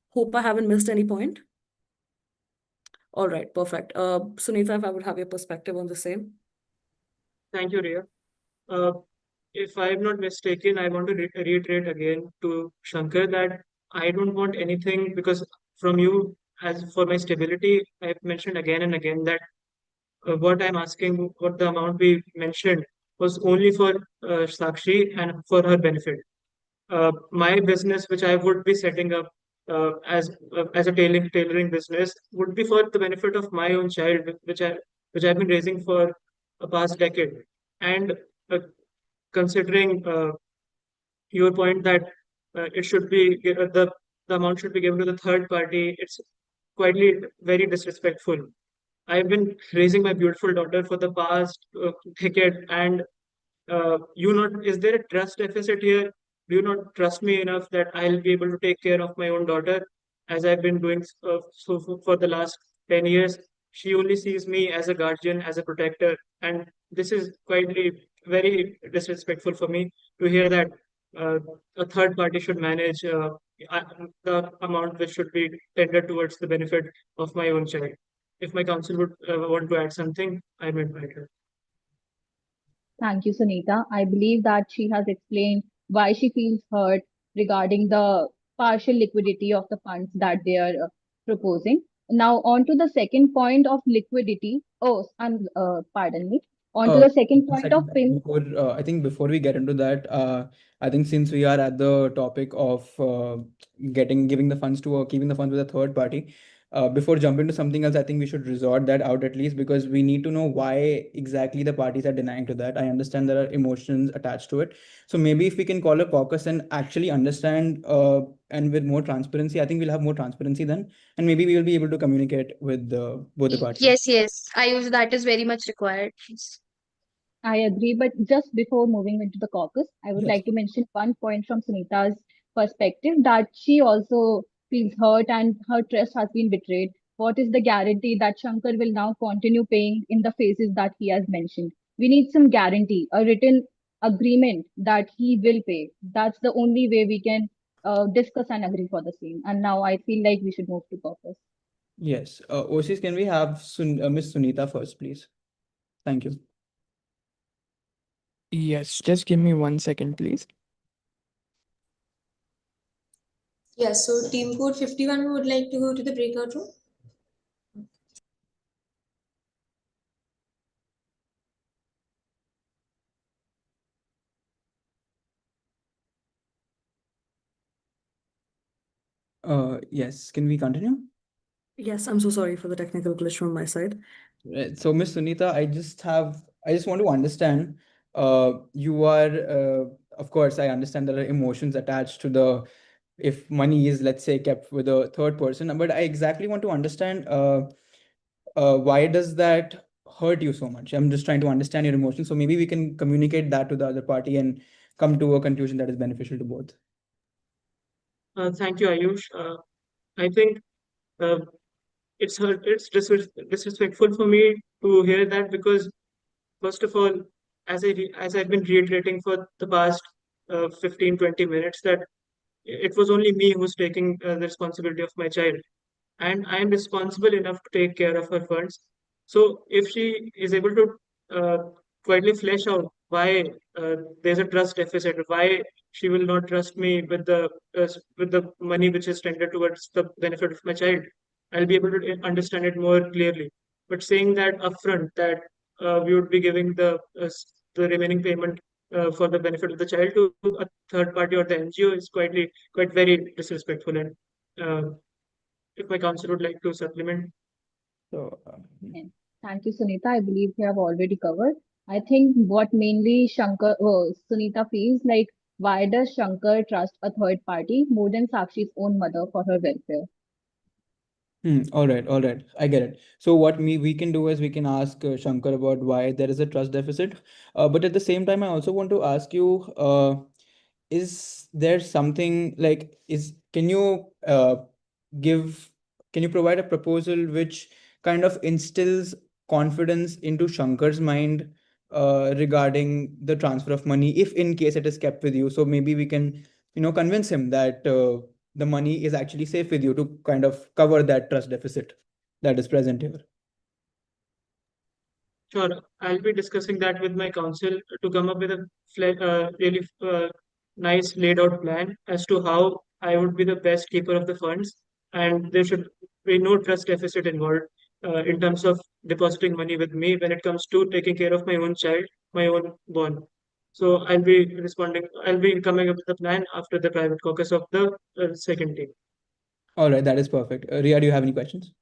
C: Hope I haven't missed any point. All right, perfect. Sunita, if I would have your perspective on the same.
F: Thank you, Ria. If I'm not mistaken, I want to reiterate again to Shankar that I don't want anything because from you, as for my stability, I've mentioned again and again that what I'm asking, what the amount we mentioned was only for Sakshi and for her benefit. My business, which I would be setting up as a tailoring business, would be for the benefit of my own child, which I've been raising for a past decade. And uh, considering your point that it should be the amount should be given to the third party, it's quietly very disrespectful. I've been raising my beautiful daughter for the past decade, and is there a trust deficit here? Do you not trust me enough that I'll be able to take care of my own daughter as I've been doing for the last 10 years? She only sees me as a guardian, as a protector, and this is quietly very disrespectful for me to hear that uh, a third party should manage I- the amount which should be tendered towards the benefit of my own child. If my counsel would want to add something, I'm invited.
G: Thank you, Sunita. I believe that she has explained why she feels hurt regarding the partial liquidity of the funds that they are proposing. Now, on to the second point of liquidity. Oh, pardon me. On to
H: Uh,
G: the second
H: a
G: point of
H: second,
G: payment.
H: I think before we get into that, I think since we are at the topic of giving the funds to or keeping the funds with a third party, before jumping to something else, I think we should resort that out at least because we need to know why exactly the parties are denying to that. I understand there are emotions attached to it. So maybe if we can call a caucus and actually understand and with more transparency, I think we'll have more transparency then, and maybe we will be able to communicate with both the parties.
D: Yes, yes. I use that is very much required.
G: I agree, but just before moving into the caucus, I would
H: Yes.
G: like to mention one point from Sunita's perspective that she also feels hurt and her trust has been betrayed. What is the guarantee that Shankar will now continue paying in the phases that he has mentioned? We need some guarantee, a written agreement that he will pay. That's the only way we can discuss and agree for the same. And now I feel like we should move to caucus.
H: Yes. OCs, can we have Miss Sunita first, please? Thank you.
I: Yes, just give me 1 second, please.
A: Yes, so team code 51 would like to go to the breakout room.
H: Yes, can we continue?
C: Yes, I'm so sorry for the technical glitch from my side.
H: So, Miss Sunita, I just want to understand, you are, of course, I understand there are emotions attached to if money is, let's say, kept with a third person, but I exactly want to understand, why does that hurt you so much? I'm just trying to understand your emotions. So maybe we can communicate that to the other party and come to a conclusion that is beneficial to both.
F: Thank you, Ayush. I think uh, it's disrespectful for me to hear that because first of all, as I've been reiterating for the past 15-20 minutes that it was only me who's taking the responsibility of my child, and I am responsible enough to take care of her funds. So if she is able to uh, quietly flesh out why there's a trust deficit, why she will not trust me with the money which is tendered towards the benefit of my child, I'll be able to understand it more clearly. But saying that upfront that we would be giving the remaining payment for the benefit of the child to a third party or the NGO is quite very disrespectful and uh, if my counsel would like to supplement.
H: So,
G: Yeah. Thank you, Sunita. I believe we have already covered. I think what mainly Sunita feels like, why does Shankar trust a third party more than Sakshi's own mother for her welfare?
H: All right, all right. I get it. So what we can do is we can ask Shankar about why there is a trust deficit. But at the same time, I also want to ask you, is there something like can you give can you provide a proposal which kind of instills confidence into Shankar's mind regarding the transfer of money, if in case it is kept with you? So maybe we can, convince him that the money is actually safe with you to kind of cover that trust deficit that is present here.
F: Sure, I'll be discussing that with my council to come up with a really nice laid out plan as to how I would be the best keeper of the funds, and there should be no trust deficit involved in terms of depositing money with me when it comes to taking care of my own child, my own born. So I'll be coming up with a plan after the private caucus of the second team.
H: All right, that is perfect. Ria, do you have any questions?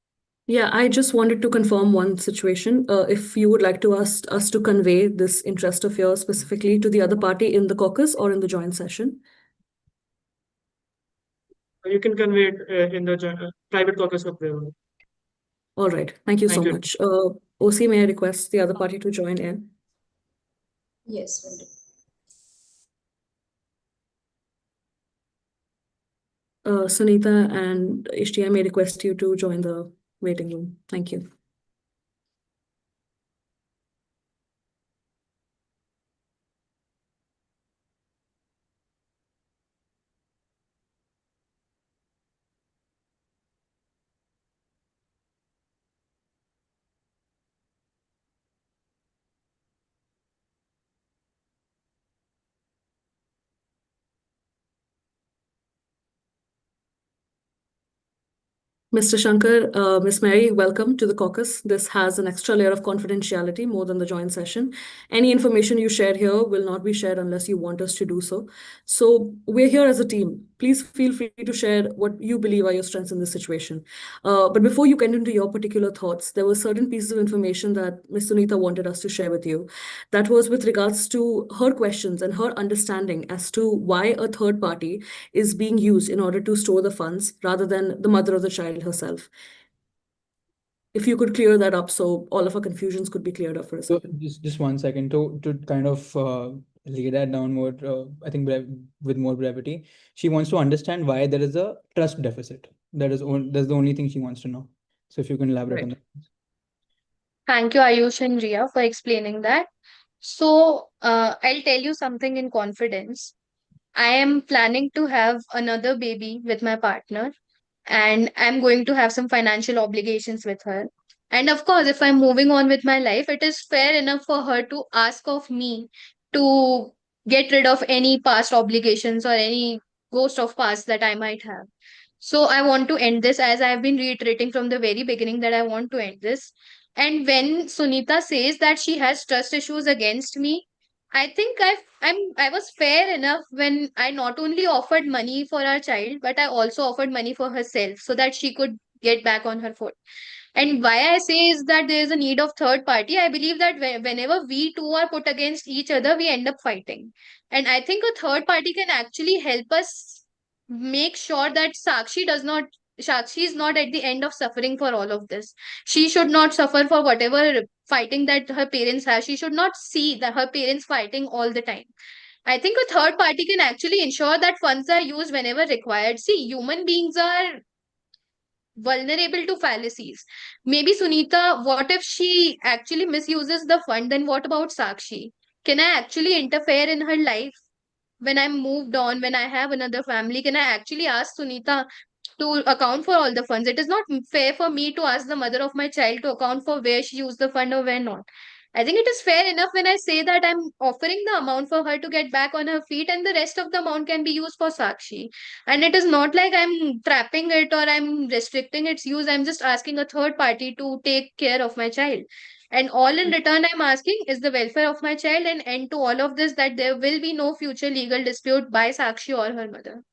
C: Yeah, I just wanted to confirm one situation. If you would like to ask us to convey this interest of yours specifically to the other party in the caucus or in the joint session.
F: You can convey it in the private caucus of the.
C: All right. Thank you so
F: Thank you.
C: much. OC, may I request the other party to join in?
A: Yes, will do.
C: Sunita and Ishti, I may request you to join the waiting room. Thank you. Mr. Shankar, Ms. Mary, welcome to the caucus. This has an extra layer of confidentiality more than the joint session. Any information you share here will not be shared unless you want us to do so. So we're here as a team. Please feel free to share what you believe are your strengths in this situation. But before you get into your particular thoughts, there were certain pieces of information that Ms. Sunita wanted us to share with you. That was with regards to her questions and her understanding as to why a third party is being used in order to store the funds rather than the mother of the child herself. If you could clear that up so all of our confusions could be cleared up for a
H: So
C: second.
H: just 1 second to kind of lay that down more, I think with more brevity. She wants to understand why there is a trust deficit. That's the only thing she wants to know. So if you can elaborate on
C: Right.
H: that.
D: Thank you, Ayush and Ria, for explaining that. So, I'll tell you something in confidence. I am planning to have another baby with my partner, and I'm going to have some financial obligations with her. And of course, if I'm moving on with my life, it is fair enough for her to ask of me to get rid of any past obligations or any ghost of past that I might have. So I want to end this, as I've been reiterating from the very beginning that I want to end this. And when Sunita says that she has trust issues against me, I think I was fair enough when I not only offered money for our child, but I also offered money for herself so that she could get back on her foot. And why I say is that there is a need of third party. I believe that whenever we two are put against each other, we end up fighting. And I think a third party can actually help us make sure that Sakshi is not at the end of suffering for all of this. She should not suffer for whatever fighting that her parents have. She should not see that her parents fighting all the time. I think a third party can actually ensure that funds are used whenever required. See, human beings are vulnerable to fallacies. Maybe Sunita, what if she actually misuses the fund? Then what about Sakshi? Can I actually interfere in her life when I'm moved on, when I have another family? Can I actually ask Sunita to account for all the funds? It is not fair for me to ask the mother of my child to account for where she used the fund or where not. I think it is fair enough when I say that I'm offering the amount for her to get back on her feet, and the rest of the amount can be used for Sakshi. And it is not like I'm trapping it or I'm restricting its use. I'm just asking a third party to take care of my child. And all in return, I'm asking is the welfare of my child and end to all of this, that there will be no future legal dispute by Sakshi or her mother.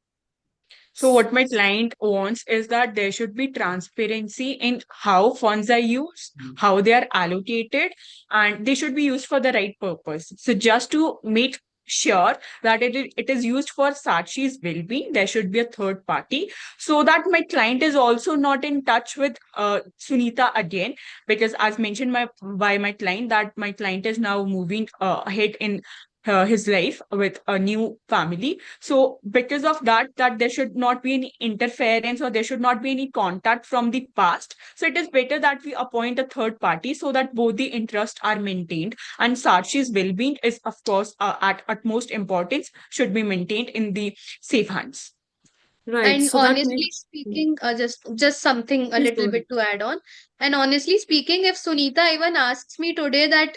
E: So what my client wants is that there should be transparency in how funds are used, how they are allocated, and they should be used for the right purpose. So just to make sure that it is used for Sakshi's well-being, there should be a third party so that my client is also not in touch with Sunita again, because as mentioned by my client, that my client is now moving ahead in his life with a new family. So because of that, there should not be any interference or there should not be any contact from the past. So it is better that we appoint a third party so that both the interests are maintained. And Sakshi's well-being is, of course, at utmost importance, should be maintained in the safe hands.
C: Right.
D: And
C: So that
D: honestly
C: makes.
D: speaking, just something a
C: Please go
D: little
C: ahead.
D: bit to add on. And honestly speaking, if Sunita even asks me today that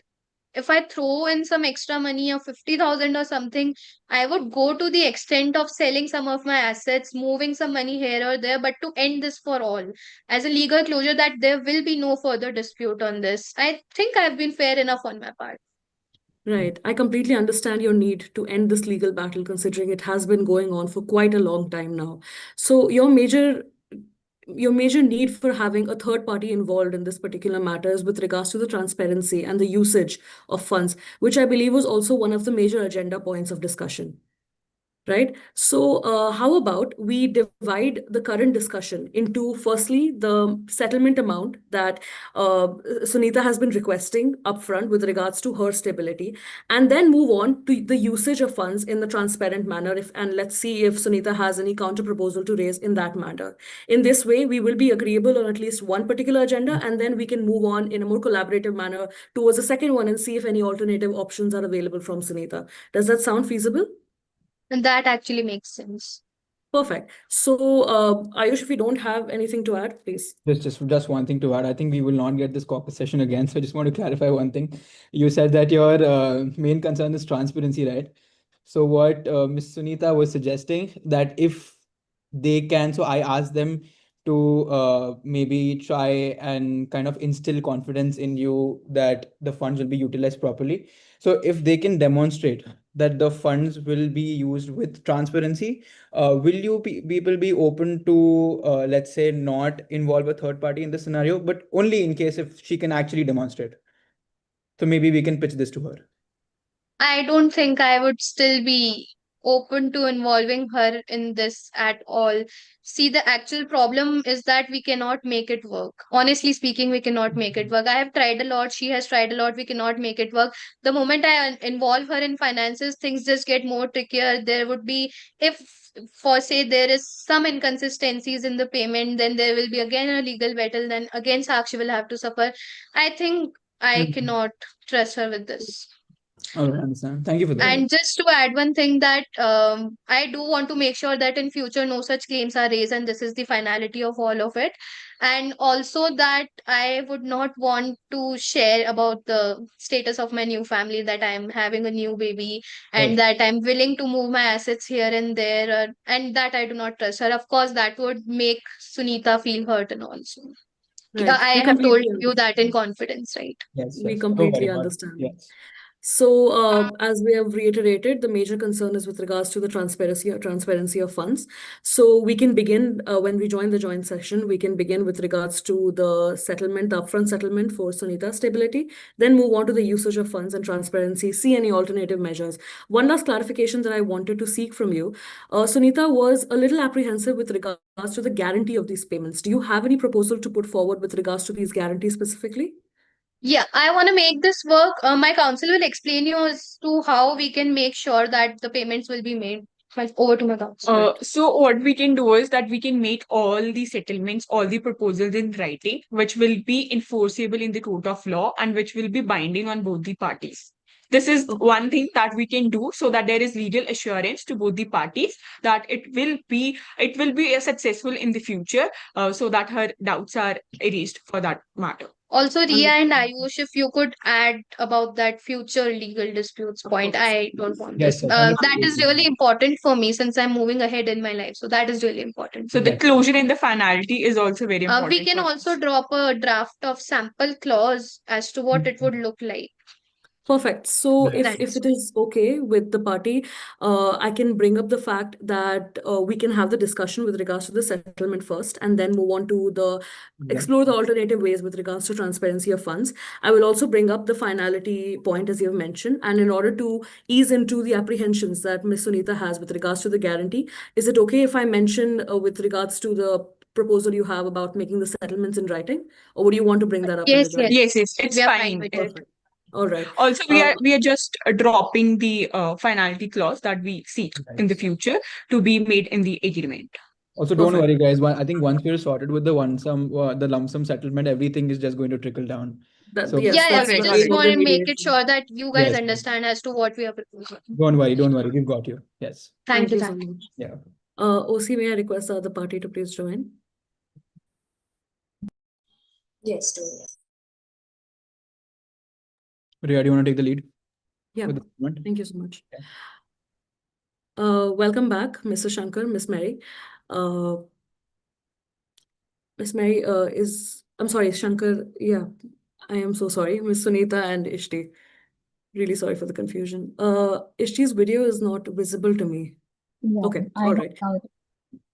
D: if I throw in some extra money of 50,000 or something, I would go to the extent of selling some of my assets, moving some money here or there, but to end this for all as a legal closure that there will be no further dispute on this. I think I've been fair enough on my part.
C: Right. I completely understand your need to end this legal battle, considering it has been going on for quite a long time now. So your major need for having a third party involved in this particular matter is with regards to the transparency and the usage of funds, which I believe was also one of the major agenda points of discussion. Right. So, how about we divide the current discussion into firstly the settlement amount that Sunita has been requesting upfront with regards to her stability, and then move on to the usage of funds in the transparent manner. And let's see if Sunita has any counter proposal to raise in that manner. In this way, we will be agreeable on at least one particular agenda, and then we can move on in a more collaborative manner towards the second one and see if any alternative options are available from Sunita. Does that sound feasible?
D: And that actually makes sense.
C: Perfect. So, Ayush, if you don't have anything to add, please.
H: Just one thing to add. I think we will not get this caucus session again. So I just want to clarify one thing. You said that your main concern is transparency, right? So what Ms. Sunita was suggesting that if they can, so I asked them to maybe try and kind of instill confidence in you that the funds will be utilized properly. So if they can demonstrate that the funds will be used with transparency, will people be open to, let's say, not involve a third party in this scenario, but only in case if she can actually demonstrate? So maybe we can pitch this to her.
D: I don't think I would still be open to involving her in this at all. See, the actual problem is that we cannot make it work. Honestly speaking, we cannot make it work. I have tried a lot. She has tried a lot. We cannot make it work. The moment I involve her in finances, things just get more trickier. There would be, if for say there is some inconsistencies in the payment, then there will be again a legal battle. Then again, Sakshi will have to suffer. I think I cannot trust her with this.
H: All right, I understand. Thank you for that.
D: And just to add one thing that I do want to make sure that in future no such claims are raised and this is the finality of all of it. And also that I would not want to share about the status of my new family, that I'm having a new baby and
H: Right.
D: that I'm willing to move my assets here and there, and that I do not trust her. Of course, that would make Sunita feel hurt and also.
C: Right.
D: I
C: We
D: have told
C: completely
D: you that in
C: understand.
D: confidence, right?
H: Yes,
C: We
H: yes. Don't worry
C: completely
H: about it.
C: understand.
H: Yes.
C: So, as we have reiterated, the major concern is with regards to the transparency of funds. So we can begin when we join the joint session. We can begin with regards to the settlement, the upfront settlement for Sunita stability. Then move on to the usage of funds and transparency. See any alternative measures. One last clarification that I wanted to seek from you. Sunita was a little apprehensive with regards to the guarantee of these payments. Do you have any proposal to put forward with regards to these guarantees specifically?
D: Yeah, I want to make this work. My counsel will explain you as to how we can make sure that the payments will be made. Over to my counsel.
E: So what we can do is that we can make all the settlements, all the proposals in writing, which will be enforceable in the court of law and which will be binding on both the parties. This is
C: Okay.
E: one thing that we can do so that there is legal assurance to both the parties that it will be successful in the future, so that her doubts are erased for that matter.
D: Also, Ria and
C: Understood.
D: Ayush, if you could add about that future legal disputes
C: Of
D: point,
C: course.
D: I don't want
H: Yes,
D: this.
H: yes.
D: That is really important for me since I'm moving ahead in my life. So that is really important.
E: So the
H: Yes.
E: closure and the finality is also very important.
D: We can
E: for
D: also
E: us.
D: drop a draft of sample clause as to what it would look like.
C: Perfect. So
H: Right.
C: if it is okay with the party, I can bring up the fact that we can have the discussion with regards to the settlement first, and then move on to the
H: Yeah.
C: explore the alternative ways with regards to transparency of funds. I will also bring up the finality point as you have mentioned, and in order to ease into the apprehensions that Ms. Sunita has with regards to the guarantee, is it okay if I mention with regards to the proposal you have about making the settlements in writing, or would you want to bring that up in the
D: Yes,
C: joint?
E: Yes, yes, it's
D: we are fine
E: fine.
D: with it.
C: Perfect. All right.
E: Also, we are just dropping the finality clause that we seek in the future to be made in the agreement.
H: Also, don't
C: Perfect.
H: worry, guys. I think once we're sorted with the the lump sum settlement, everything is just going to trickle down.
C: That,
H: So
C: yes,
D: Yeah, yeah,
C: that's
D: we
E: Alright,
C: that's
D: just
E: alright.
C: what
D: want
C: the
D: to make it
C: mediation.
D: sure that you guys
H: yes,
D: understand as to what we are proposing.
H: don't worry. We've got you. Yes.
D: Thank you,
C: so
D: thank you.
C: much.
H: Yeah.
C: OC, may I request the other party to please join?
A: Yes, do it.
H: Riya, do you want to take the lead
C: Yeah,
H: with the statement?
C: thank you so much.
H: Okay.
C: Welcome back, Mr. Shankar, Miss Mary. Miss Mary I'm sorry, Shankar. Yeah, I am so sorry, Miss Sunita and Ishti. Really sorry for the confusion. Ishti's video is not visible to me.
G: Yeah,
C: Okay,
G: I
C: all
G: got
C: right.
G: out.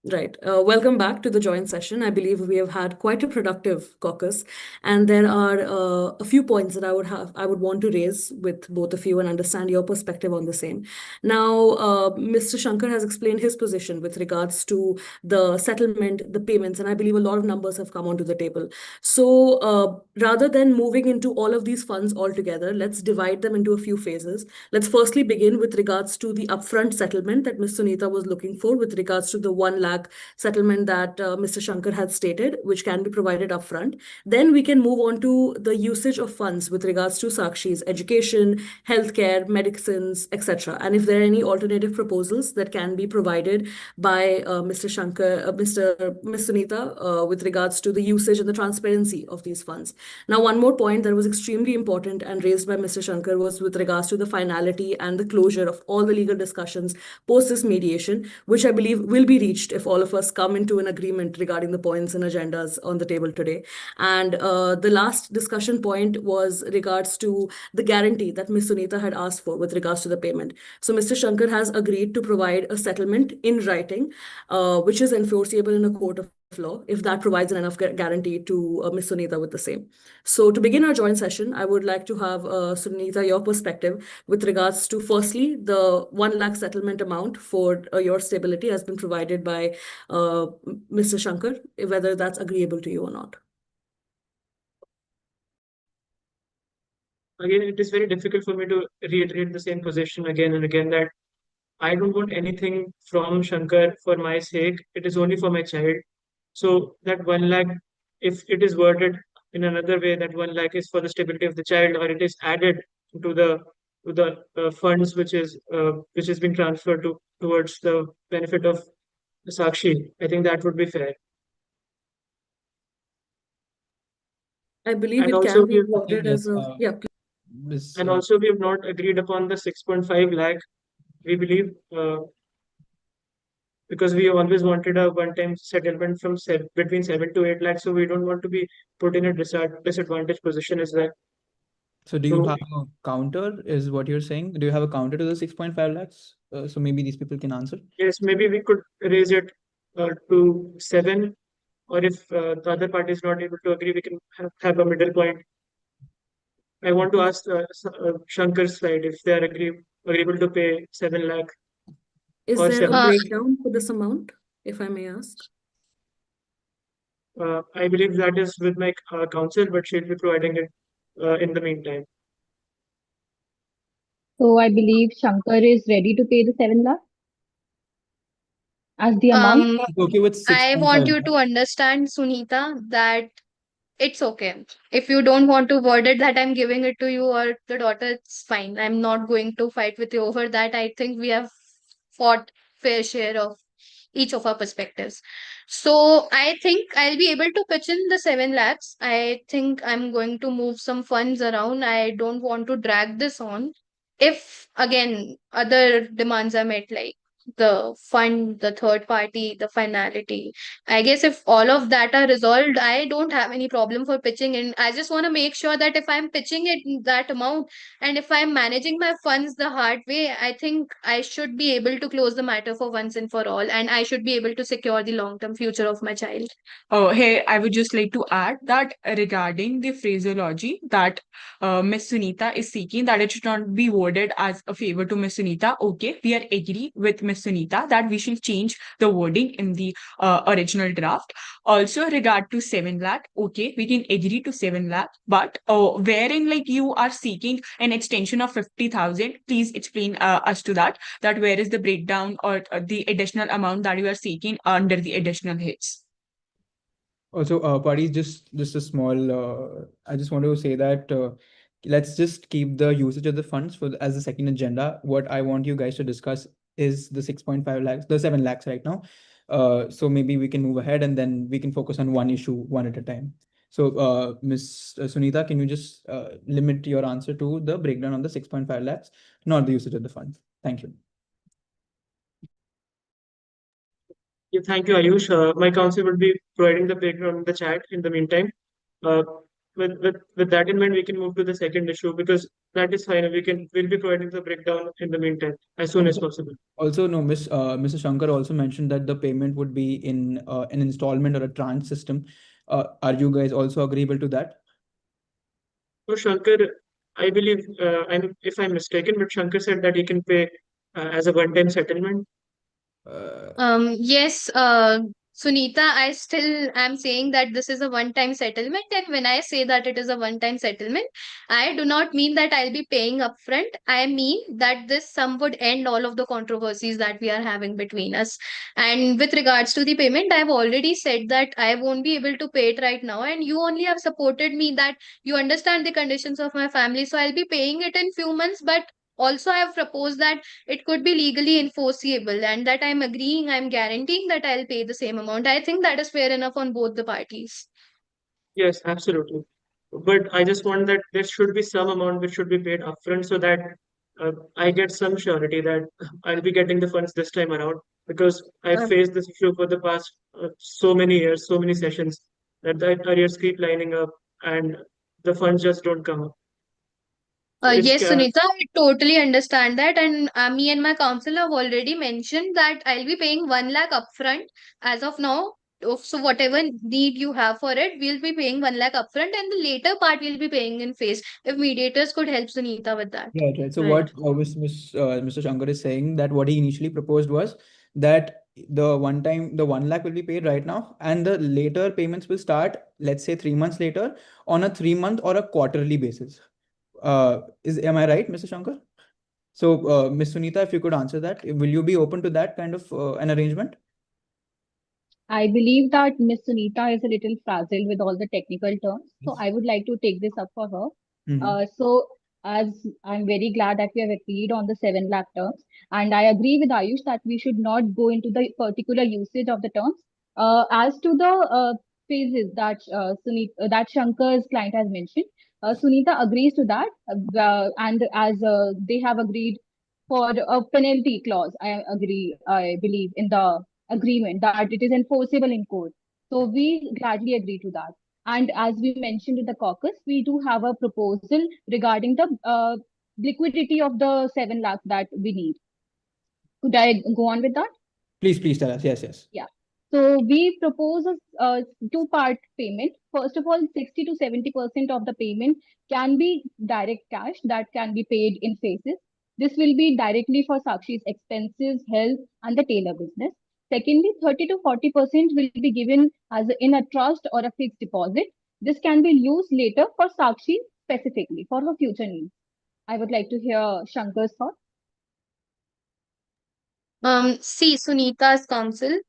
C: Right. Welcome back to the joint session. I believe we have had quite a productive caucus, and there are a few points that I would want to raise with both of you and understand your perspective on the same. Now, Mr. Shankar has explained his position with regards to the settlement, the payments, and I believe a lot of numbers have come onto the table. So, rather than moving into all of these funds altogether, let's divide them into a few phases. Let's firstly begin with regards to the upfront settlement that Ms. Sunita was looking for with regards to the 1 lakh settlement that Mr. Shankar had stated, which can be provided upfront. Then we can move on to the usage of funds with regards to Sakshi's education, healthcare, medicines, etc. And if there are any alternative proposals that can be provided by Mr. Shankar, Ms. Sunita, with regards to the usage and the transparency of these funds. Now, one more point that was extremely important and raised by Mr. Shankar was with regards to the finality and the closure of all the legal discussions post this mediation, which I believe will be reached if all of us come into an agreement regarding the points and agendas on the table today. And the last discussion point was regards to the guarantee that Ms. Sunita had asked for with regards to the payment. So Mr. Shankar has agreed to provide a settlement in writing, which is enforceable in a court of law if that provides an enough guarantee to Ms. Sunita with the same. So to begin our joint session, I would like to have Sunita, your perspective with regards to firstly, the 1 lakh settlement amount for your stability has been provided by Mr. Shankar, whether that's agreeable to you or not.
F: Again, it is very difficult for me to reiterate the same position again and again that I don't want anything from Shankar for my sake. It is only for my child. So that 1 lakh, if it is worded in another way, that 1 lakh is for the stability of the child, or it is added to the funds which has been transferred towards the benefit of Sakshi, I think that would be fair.
C: I believe
F: And
C: it
F: also
C: can be
F: we
C: worded
H: Yes.
C: as a, yeah,
F: and also we have not agreed upon the 6.5 lakh. We believe because we always wanted a one-time settlement from between 7 to 8 lakhs, so we don't want to be put in a disadvantaged position as well.
H: So do you
F: So
H: have a counter, is what you're saying? Do you have a counter to the 6.5 lakhs? So maybe these people can answer.
F: yes, maybe we could raise it to 7, or if the other party is not able to agree, we can have a middle point. I want to ask Shankar's side if they are agreeable to pay 7 lakh
C: is
F: or
C: there a
F: 7.
C: breakdown for this amount, if I may ask?
F: I believe that is with my counsel, but she'll be providing it in the meantime.
G: So I believe Shankar is ready to pay the 7 lakh as the amount.
H: It's okay with
D: I want
H: 6.5
D: you
H: lakhs.
D: to understand, Sunita, that it's okay. If you don't want to word it that I'm giving it to you or the daughter, it's fine. I'm not going to fight with you over that. I think we have fought fair share of each of our perspectives. So I think I'll be able to pitch in the 7 lakhs. I think I'm going to move some funds around. I don't want to drag this on. If again other demands are met, like the fund, the third party, the finality, I guess if all of that are resolved, I don't have any problem for pitching in. I just want to make sure that if I'm pitching it in that amount and if I'm managing my funds the hard way, I think I should be able to close the matter for once and for all, and I should be able to secure the long-term future of my child.
E: Here, I would just like to add that regarding the phraseology that Miss Sunita is seeking, that it should not be worded as a favor to Miss Sunita. Okay, we are agree with Miss Ms. Sunita that we should change the wording in the original draft. Also, regard to 7 lakh, okay, we can agree to 7 lakh, but wherein like you are seeking an extension of 50,000, please explain us to that where is the breakdown or the additional amount that you are seeking under the additional hits.
H: Also, parties, just a small. I just want to say that let's just keep the usage of the funds as the second agenda. What I want you guys to discuss is the 6.5 lakhs, the 7 lakhs right now. So maybe we can move ahead and then we can focus on one issue one at a time. So, Ms. Sunita, can you just limit your answer to the breakdown on the 6.5 lakhs, not the usage of the funds? Thank you.
F: Yeah, thank you, Ayush. My counsel will be providing the background in the chat in the meantime. Uh, with that in mind, we can move to the second issue because that is fine. We'll be providing the breakdown in the meantime as soon as possible.
H: Also, no, Mr. Shankar also mentioned that the payment would be in an installment or a tranche system. Are you guys also agreeable to that?
F: So Shankar, I believe, if I'm mistaken, but Shankar said that he can pay as a one-time settlement.
D: Yes, Sunita, I still am saying that this is a one-time settlement. And when I say that it is a one-time settlement, I do not mean that I'll be paying upfront. I mean that this sum would end all of the controversies that we are having between us. And with regards to the payment, I've already said that I won't be able to pay it right now. And you only have supported me that you understand the conditions of my family. So I'll be paying it in few months, but also I have proposed that it could be legally enforceable and that I'm guaranteeing that I'll pay the same amount. I think that is fair enough on both the parties.
F: Yes, absolutely. But I just want that there should be some amount which should be paid upfront so that I get some surety that I'll be getting the funds this time around because I've
D: Uh,
F: faced this issue for the past so many years, so many sessions that the arrears keep lining up and the funds just don't come up. So if
D: yes, Sunita, I totally understand that. And me and my counsel have already mentioned that I'll be paying 1 lakh upfront as of now. So whatever need you have for it, we'll be paying 1 lakh upfront and the later part we'll be paying in phase. If mediators could help Sunita with that.
H: Right, right. So
C: Right.
H: what Mr. Shankar is saying that what he initially proposed was that the 1 lakh will be paid right now, and the later payments will start, let's say 3 months later, on a 3 month or a quarterly basis. Am I right, Mr. Shankar? So, Ms. Sunita, if you could answer that, will you be open to that kind of an arrangement?
G: I believe that Miss Sunita is a little frazzled with all the technical terms, so I would like to take this up for her. So, as I'm very glad that we have agreed on the 7 lakh terms, and I agree with Ayush that we should not go into the particular usage of the terms. As to the phases that that Shankar's client has mentioned, Sunita agrees to that, and as they have agreed for a penalty clause, I agree. I believe in the agreement that it is enforceable in court. So we gladly agree to that. And as we mentioned in the caucus, we do have a proposal regarding the liquidity of the 7 lakh that we need. Could I go on with that?
H: Please tell us. Yes, yes.
G: Yeah. So we propose a two-part payment. First of all, 60 to 70% of the payment can be direct cash that can be paid in phases. This will be directly for Sakshi's expenses, health, and the tailor business. Secondly, 30 to 40% will be given as in a trust or a fixed deposit. This can be used later for Sakshi specifically for her future needs. I would like to hear Shankar's thought.
D: See, Sunita's counsel,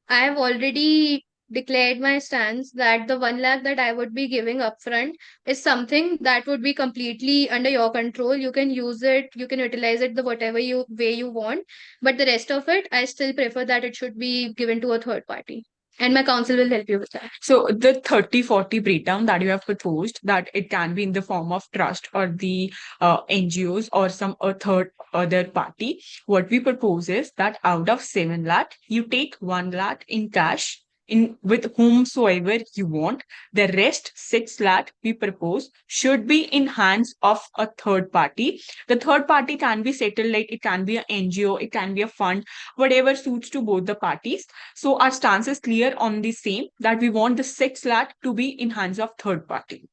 D: I have already declared my stance that the 1 lakh that I would be giving upfront is something that would be completely under your control. You can use it, you can utilize it the whatever you way you want, but the rest of it, I still prefer that it should be given to a third party. And my counsel will help you with that.
E: So the 30-40 breakdown that you have proposed, that it can be in the form of trust or the NGOs or some third other party. What we propose is that out of 7 lakh, you take 1 lakh in cash in with whomsoever you want. The rest 6 lakh we propose should be in hands of a third party. The third party can be settled like it can be an NGO, it can be a fund, whatever suits to both the parties. So our stance is clear on the same that we want the 6 lakh to be in hands of third party.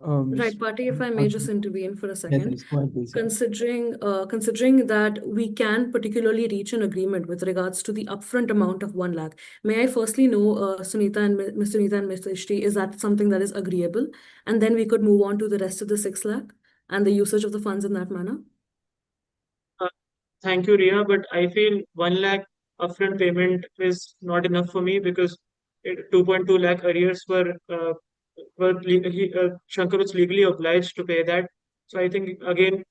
C: Right, Party, if I may just intervene for a
H: Yes,
C: second.
H: yes, go ahead, please. Yeah.
C: Considering that we can particularly reach an agreement with regards to the upfront amount of 1 lakh, may I firstly know, Sunita and Ms. Sunita and Ms. Ishti, is that something that is agreeable? And then we could move on to the rest of the 6 lakh and the usage of the funds in that manner.
F: Thank you, Ria, but I feel 1 lakh upfront payment is not enough for me because 2.2 lakh arrears Shankar was legally obliged to pay that. So I think again,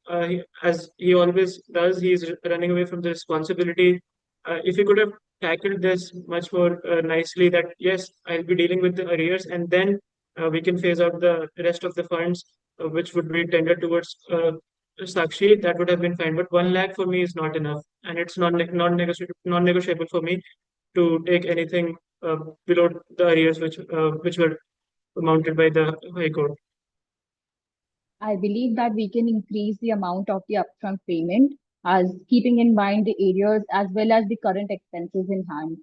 F: as he always does, he's running away from the responsibility. If he could have tackled this much more nicely, that yes, I'll be dealing with the arrears, and then we can phase out the rest of the funds, which would be tendered towards Sakshi, that would have been fine. But 1 lakh for me is not enough, and it's non-negotiable for me to take anything below the arrears which were mounted by the High Court.
G: I believe that we can increase the amount of the upfront payment as keeping in mind the areas as well as the current expenses in hand.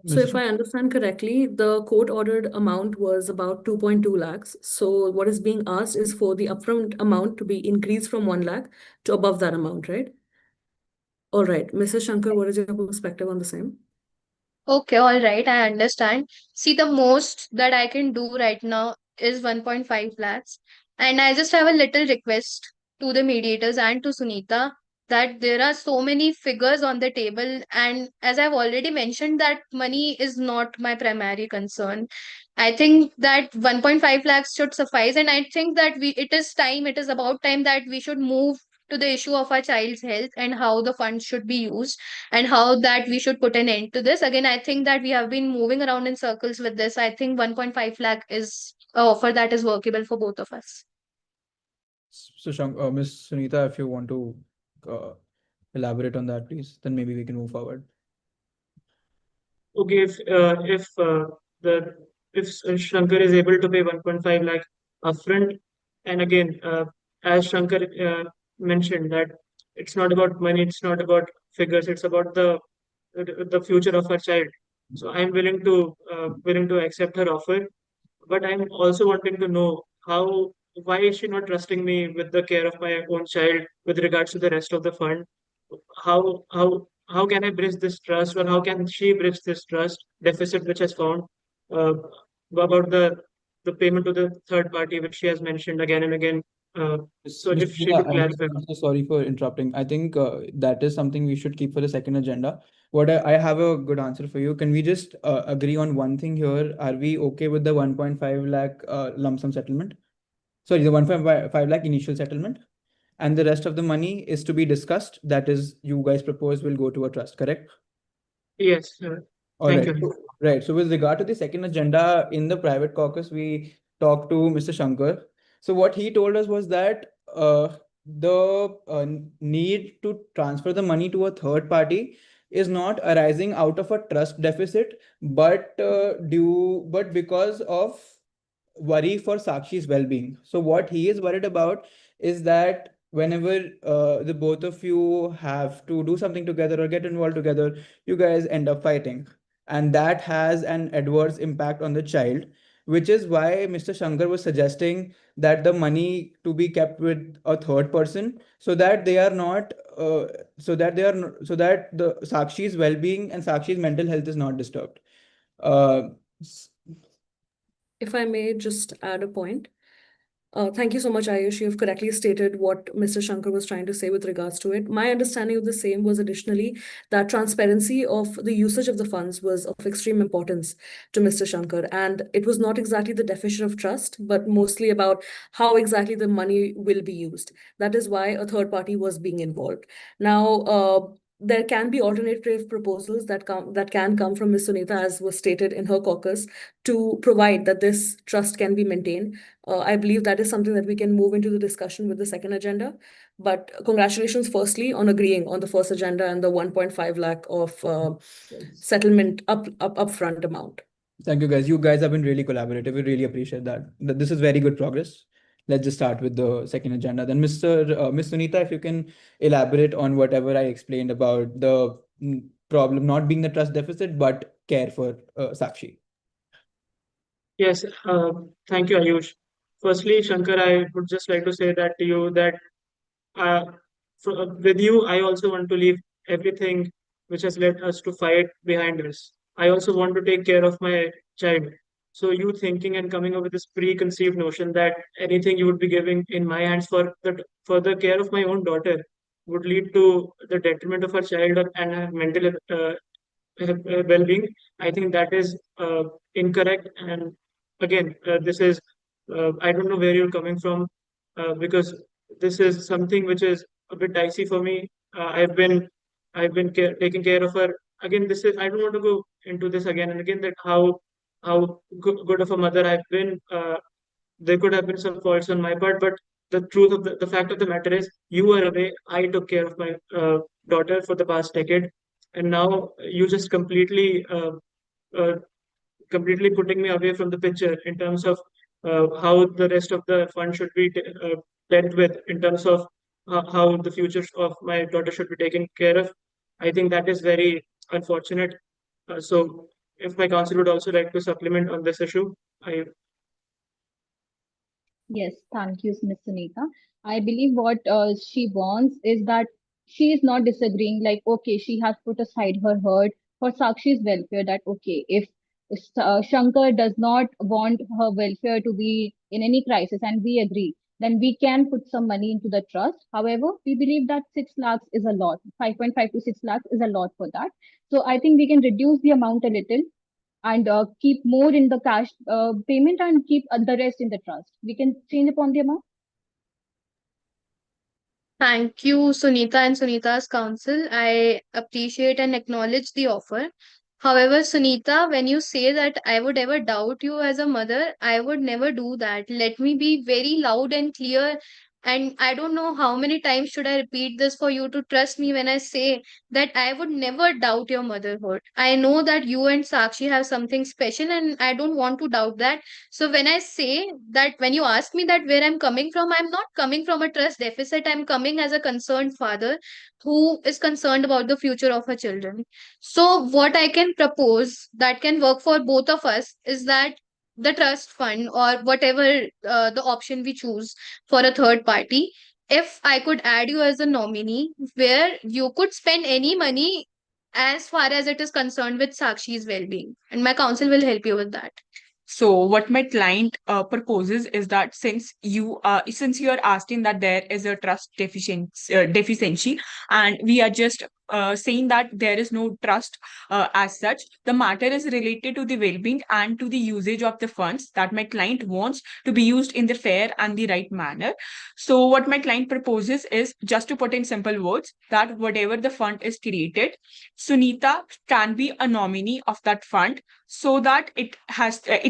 C: So if I understand correctly, the court-ordered amount was about 2.2 lakhs. So what is being asked is for the upfront amount to be increased from 1 lakh to above that amount, right? All right, Mrs. Shankar, what is your perspective on the same?
D: Okay, all right, I understand. See, the most that I can do right now is 1.5 lakhs. And I just have a little request to the mediators and to Sunita that there are so many figures on the table. And as I've already mentioned, that money is not my primary concern. I think that 1.5 lakhs should suffice. And I think that it is about time that we should move to the issue of our child's health and how the funds should be used and how that we should put an end to this. Again, I think that we have been moving around in circles with this. I think 1.5 lakh is a offer that is workable for both of us.
H: So, Ms. Sunita, if you want to elaborate on that, please, then maybe we can move forward.
F: Okay, if Shankar is able to pay 1.5 lakh upfront, and again, as Shankar mentioned, that it's not about money, it's not about figures, it's about the future of our child. So I'm willing to accept her offer, but I'm also wanting to know why is she not trusting me with the care of my own child with regards to the rest of the fund? How can I bridge this trust, or how can she bridge this trust deficit which has found uh, about the payment to the third party, which she has mentioned again and again. So
H: Mr.
F: if she
H: Sunita,
F: could clarify.
H: I'm so sorry for interrupting. I think that is something we should keep for the second agenda. What I have a good answer for you. Can we just agree on one thing here? Are we okay with the 1.5 lakh lump sum settlement? Sorry, the 1.5 lakh initial settlement, and the rest of the money is to be discussed. That is, you guys propose will go to a trust, correct?
F: Yes,
H: All
F: thank
H: right.
F: you.
H: Right. So with regard to the second agenda in the private caucus, we talked to Mr. Shankar. So what he told us was that the need to transfer the money to a third party is not arising out of a trust deficit, but because of worry for Sakshi's well-being. So what he is worried about is that whenever the both of you have to do something together or get involved together, you guys end up fighting, and that has an adverse impact on the child, which is why Mr. Shankar was suggesting that the money to be kept with a third person, so that they are not so that the Sakshi's well-being and Sakshi's mental health is not disturbed. uh,
C: If I may just add a point. Thank you so much, Ayush. You've correctly stated what Mr. Shankar was trying to say with regards to it. My understanding of the same was additionally that transparency of the usage of the funds was of extreme importance to Mr. Shankar. And it was not exactly the definition of trust, but mostly about how exactly the money will be used. That is why a third party was being involved. Now, there can be alternative proposals that can come from Ms. Sunita, as was stated in her caucus, to provide that this trust can be maintained. I believe that is something that we can move into the discussion with the second agenda. But congratulations, firstly, on agreeing on the first agenda and the 1.5 lakh of settlement upfront amount.
H: Thank you, guys. You guys have been really collaborative. We really appreciate that. This is very good progress. Let's just start with the second agenda. Then, Miss Sunita, if you can elaborate on whatever I explained about the problem not being the trust deficit, but care for Sakshi.
F: Yes, thank you, Ayush. Firstly, Shankar, I would just like to say that to you that uh, with you, I also want to leave everything which has led us to fight behind us. I also want to take care of my child. So you thinking and coming up with this preconceived notion that anything you would be giving in my hands for the care of my own daughter would lead to the detriment of her child and her mental well-being, I think that is incorrect. And again, this is I don't know where you're coming from because this is something which is a bit dicey for me. I've been taking care of her. Again, this is I don't want to go into this again and again that how good of a mother I've been. There could have been some faults on my part, but the fact of the matter is, you were away. I took care of my daughter for the past decade, and now you just uh, completely putting me away from the picture in terms of how the rest of the fund should be dealt with, in terms of how the future of my daughter should be taken care of. I think that is very unfortunate. So, if my counsel would also like to supplement on this issue, I
G: Yes, thank you, Miss Sunita. I believe what she wants is that she is not disagreeing, like, okay, she has put aside her hurt for Sakshi's welfare, that, okay, if Shankar does not want her welfare to be in any crisis and we agree, then we can put some money into the trust. However, we believe that 6 lakhs is a lot. 5.5 to 6 lakhs is a lot for that. So I think we can reduce the amount a little and keep more in the cash payment and keep the rest in the trust. We can change upon the amount.
D: Thank you, Sunita and Sunita's counsel. I appreciate and acknowledge the offer. However, Sunita, when you say that I would ever doubt you as a mother, I would never do that. Let me be very loud and clear. And I don't know how many times should I repeat this for you to trust me when I say that I would never doubt your motherhood. I know that you and Sakshi have something special, and I don't want to doubt that. So when I say that, when you ask me that where I'm coming from, I'm not coming from a trust deficit. I'm coming as a concerned father who is concerned about the future of her children. So what I can propose that can work for both of us is that the trust fund, or whatever the option we choose for a third party, if I could add you as a nominee, where you could spend any money as far as it is concerned with Sakshi's well-being, and my counsel will help you with that.
E: So what my client proposes is that since you are asking that there is a trust deficiency, and we are just saying that there is no trust as such, the matter is related to the well-being and to the usage of the funds that my client wants to be used in the fair and the right manner. So what my client proposes is, just to put in simple words, that whatever the fund is created, Sunita can be a nominee of that fund, so that it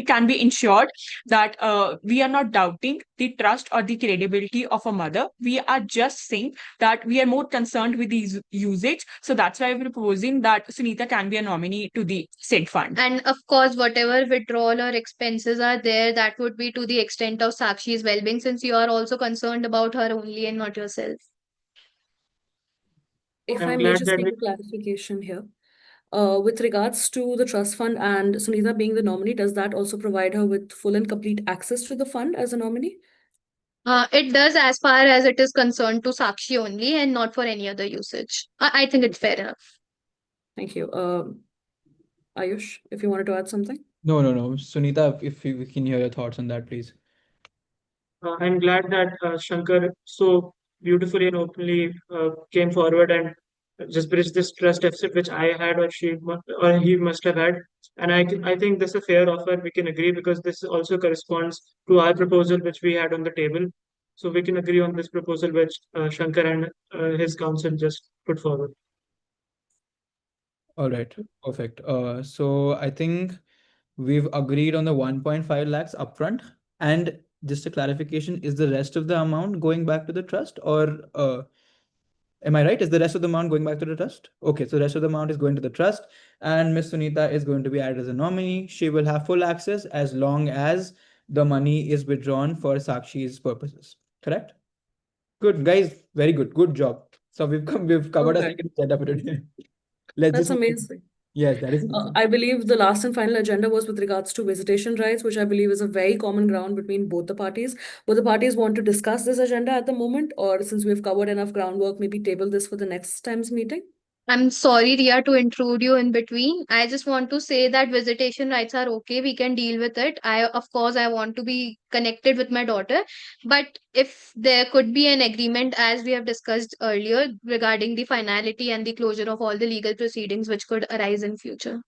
E: can be ensured that we are not doubting the trust or the credibility of a mother. We are just saying that we are more concerned with the usage. So that's why we're proposing that Sunita can be a nominee to the said fund.
D: And of course, whatever withdrawal or expenses are there, that would be to the extent of Sakshi's well-being, since you are also concerned about her only and not yourself.
C: If
F: I'm
C: I may
F: glad
C: just
F: that
C: make a clarification here. With regards to the trust fund and Sunita being the nominee, does that also provide her with full and complete access to the fund as a nominee?
D: It does, as far as it is concerned to Sakshi only and not for any other usage. I think it's fair enough.
C: Thank you. Ayush, if you wanted to add something.
H: No, no, no. Sunita, if we can hear your thoughts on that, please.
F: I'm glad that Shankar so beautifully and openly came forward and just bridged this trust deficit which I had, or he must have had. And I think this is a fair offer. We can agree because this also corresponds to our proposal which we had on the table. So we can agree on this proposal which Shankar and his counsel just put forward.
H: All right, perfect. So I think we've agreed on the 1.5 lakhs upfront. And just a clarification, is the rest of the amount going back to the trust, or am I right? Is the rest of the amount going back to the trust? Okay, so the rest of the amount is going to the trust, and Miss Sunita is going to be added as a nominee. She will have full access as long as the money is withdrawn for Sakshi's purposes. Correct? Good, guys. Very good. Good job. So we've covered a
C: Okay.
H: second setup today. Let's
C: That's
H: just
C: amazing.
H: Yes, that is easy.
C: I believe the last and final agenda was with regards to visitation rights, which I believe is a very common ground between both the parties. Both the parties want to discuss this agenda at the moment, or since we've covered enough groundwork, maybe table this for the next time's meeting?
D: I'm sorry, Ria, to intrude you in between. I just want to say that visitation rights are okay. We can deal with it. Of course, I want to be connected with my daughter. But if there could be an agreement, as we have discussed earlier, regarding the finality and the closure of all the legal proceedings which could arise in future.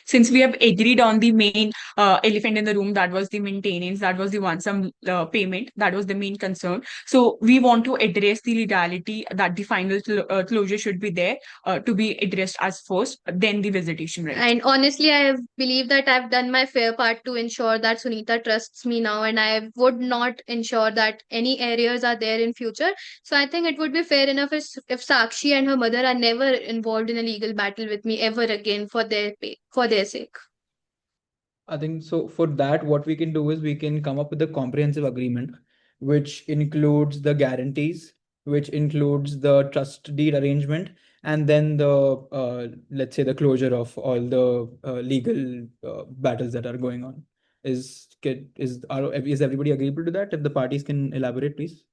E: Since we have agreed on the main elephant in the room, that was the maintenance, that was the one sum payment, that was the main concern. So we want to address the legality that the final closure should be there to be addressed as first, then the visitation right.
D: And honestly, I believe that I've done my fair part to ensure that Sunita trusts me now, and I would not ensure that any areas are there in future. So I think it would be fair enough if Sakshi and her mother are never involved in a legal battle with me ever again for their sake.
H: I think so. For that, what we can do is we can come up with a comprehensive agreement, which includes the guarantees, which includes the trust deed arrangement, and then the let's say the closure of all the legal battles that are going on. Is everybody agreeable to that? If the parties can elaborate, please.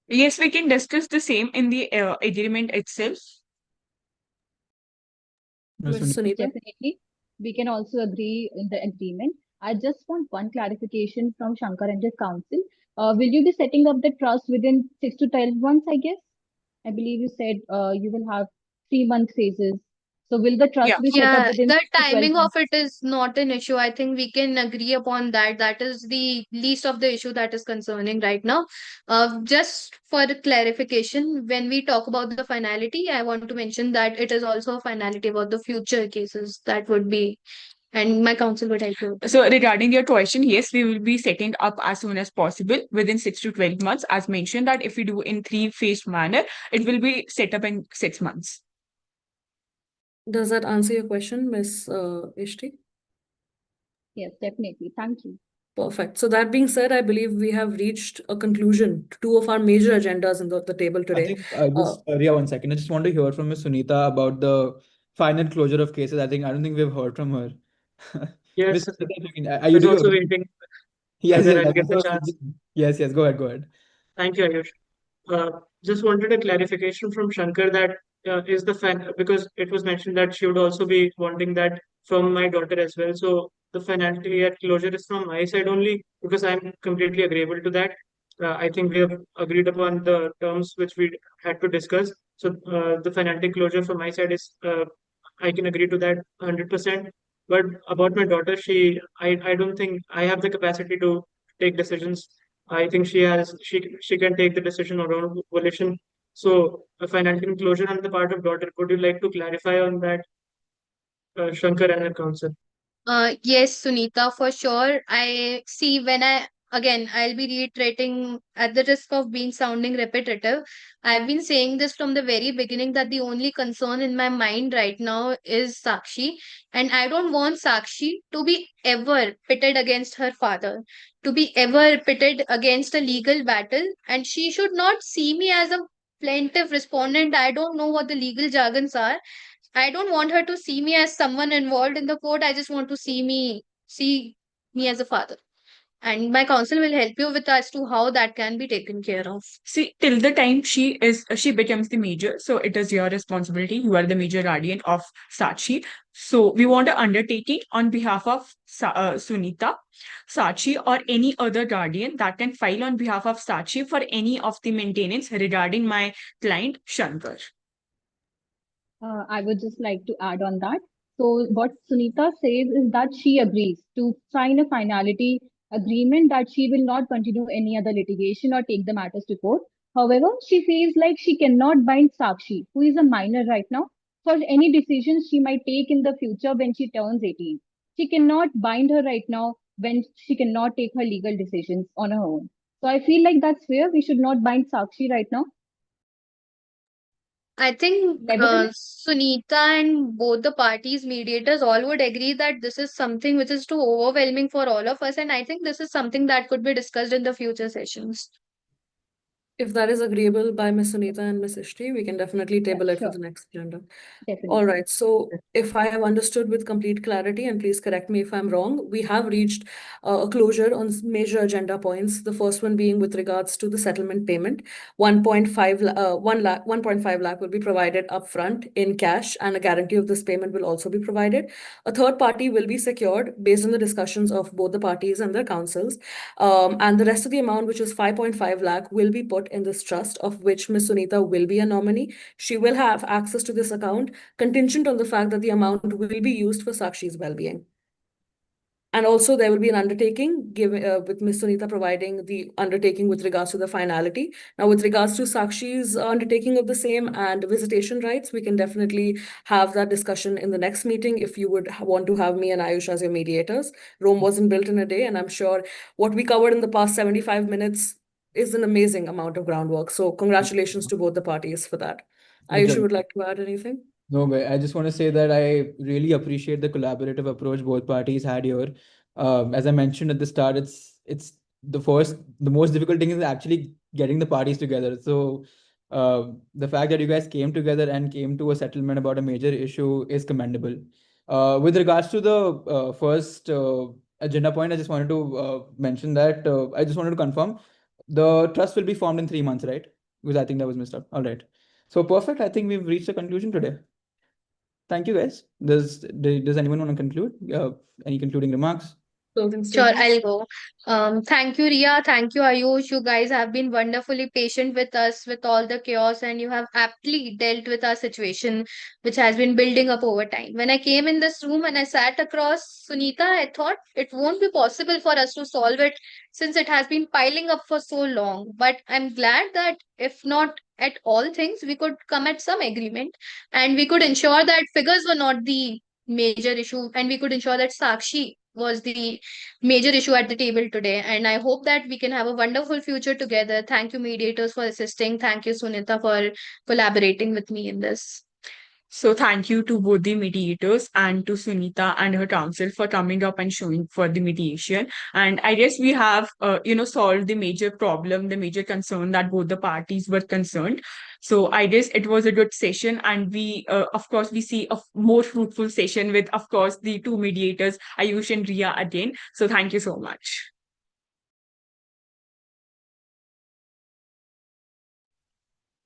E: Yes, we can discuss the same in the agreement itself.
H: Ms.
C: Ms.
H: Sunita?
C: Sunita?
G: Definitely. We can also agree in the agreement. I just want one clarification from Shankar and his council. Will you be setting up the trust within 6 to 12 months, I guess? I believe you said you will have 3 month phases. So will the trust
E: Yeah.
G: be set up
D: Yeah,
G: within
D: the
G: 6 to 12
D: timing of
G: months?
D: it is not an issue. I think we can agree upon that. That is the least of the issue that is concerning right now. Just for clarification, when we talk about the finality, I want to mention that it is also a finality about the future cases that would be, and my counsel would help you.
E: So regarding your question, yes, we will be setting up as soon as possible within 6 to 12 months. As mentioned, that if we do in three-phased manner, it will be set up in 6 months.
C: Does that answer your question, Ms. Ishti?
G: Yes, definitely. Thank you.
C: Perfect. So that being said, I believe we have reached a conclusion to two of our major agendas in the table
H: I
C: today.
H: think Ria, 1 second. I just want to hear from Ms. Sunita about the final closure of cases. I don't think we've heard from her. Ms.
F: Yes,
H: Sunita,
F: I was
H: do you
F: also
H: agree?
F: waiting
H: Yes,
F: whether
H: yes,
F: I'll
H: that's
F: get
H: what
F: the
H: I was
F: chance.
H: thinking. Yes, yes, go ahead, go ahead.
F: Thank you, Ayush. Just wanted a clarification from Shankar that is the fan because it was mentioned that she would also be wanting that from my daughter as well. So the finality at closure is from my side only because I'm completely agreeable to that. I think we have agreed upon the terms which we had to discuss. So the finality closure from my side is I can agree to that 100%. But about my daughter, I don't think I have the capacity to take decisions. I think she can take the decision on her own volition. So a financial closure on the part of daughter. Would you like to clarify on that, Shankar and her counsel?
D: Yes, Sunita, for sure. I see I'll be reiterating at the risk of being sounding repetitive. I've been saying this from the very beginning that the only concern in my mind right now is Sakshi. And I don't want Sakshi to be ever pitted against her father, to be ever pitted against a legal battle. And she should not see me as a plaintiff respondent. I don't know what the legal jargons are. I don't want her to see me as someone involved in the court. I just want to see me as a father. And my counsel will help you with as to how that can be taken care of.
E: See, till the time she becomes the major, so it is your responsibility. You are the major guardian of Sachi. So we want an undertaking on behalf of Sunita, Sachi, or any other guardian that can file on behalf of Sachi for any of the maintenance regarding my client Shankar.
G: I would just like to add on that. So, what Sunita says is that she agrees to sign a finality agreement that she will not continue any other litigation or take the matters to court. However, she feels like she cannot bind Sakshi, who is a minor right now, for any decisions she might take in the future when she turns 18. She cannot bind her right now when she cannot take her legal decisions on her own. So, I feel like that's fair. We should not bind Sakshi right now.
D: I think
G: Nevertheless,
D: Sunita and both the parties, mediators, all would agree that this is something which is too overwhelming for all of us. And I think this is something that could be discussed in the future sessions.
C: If that is agreeable by Ms. Sunita and Ms. Ishti, we can definitely table it for
G: sure.
C: the next agenda.
G: Definitely.
C: All right. So if I have understood with complete clarity, and please correct me if I'm wrong, we have reached a closure on major agenda points. The first one being with regards to the settlement payment. 1.5 lakh will be provided upfront in cash, and a guarantee of this payment will also be provided. A third party will be secured based on the discussions of both the parties and their councils. And the rest of the amount, which is 5.5 lakh, will be put in this trust, of which Ms. Sunita will be a nominee. She will have access to this account contingent on the fact that the amount will be used for Sakshi's well-being. And also there will be an undertaking with Ms. Sunita providing the undertaking with regards to the finality. Now, with regards to Sakshi's undertaking of the same and visitation rights, we can definitely have that discussion in the next meeting if you would want to have me and Ayush as your mediators. Rome wasn't built in a day, and I'm sure what we covered in the past 75 minutes is an amazing amount of groundwork. So congratulations to both the parties for that. Ayush, you would like to add anything?
H: No, but I just want to say that I really appreciate the collaborative approach both parties had here. As I mentioned at the start, it's the most difficult thing is actually getting the parties together. So the fact that you guys came together and came to a settlement about a major issue is commendable. With regards to the first agenda point, I just wanted to mention that I just wanted to confirm the trust will be formed in 3 months, right? Because I think that was missed out. All right. So perfect. I think we've reached a conclusion today. Thank you, guys. Does anyone want to conclude? Any concluding remarks?
C: Closing
D: Sure,
C: statements?
D: I'll go. Thank you, Ria. Thank you, Ayush. You guys have been wonderfully patient with us with all the chaos, and you have aptly dealt with our situation, which has been building up over time. When I came in this room and I sat across Sunita, I thought it won't be possible for us to solve it since it has been piling up for so long. But I'm glad that if not at all things, we could come at some agreement and we could ensure that figures were not the major issue, and we could ensure that Sakshi was the major issue at the table today. And I hope that we can have a wonderful future together. Thank you, mediators, for assisting. Thank you, Sunita, for collaborating with me in this.
E: So thank you to both the mediators and to Sunita and her counsel for coming up and showing for the mediation. And I guess we have, solved the major problem, the major concern that both the parties were concerned. So I guess it was a good session, and we, of course, we see a more fruitful session with, of course, the two mediators, Ayush and Ria again. So thank you so much.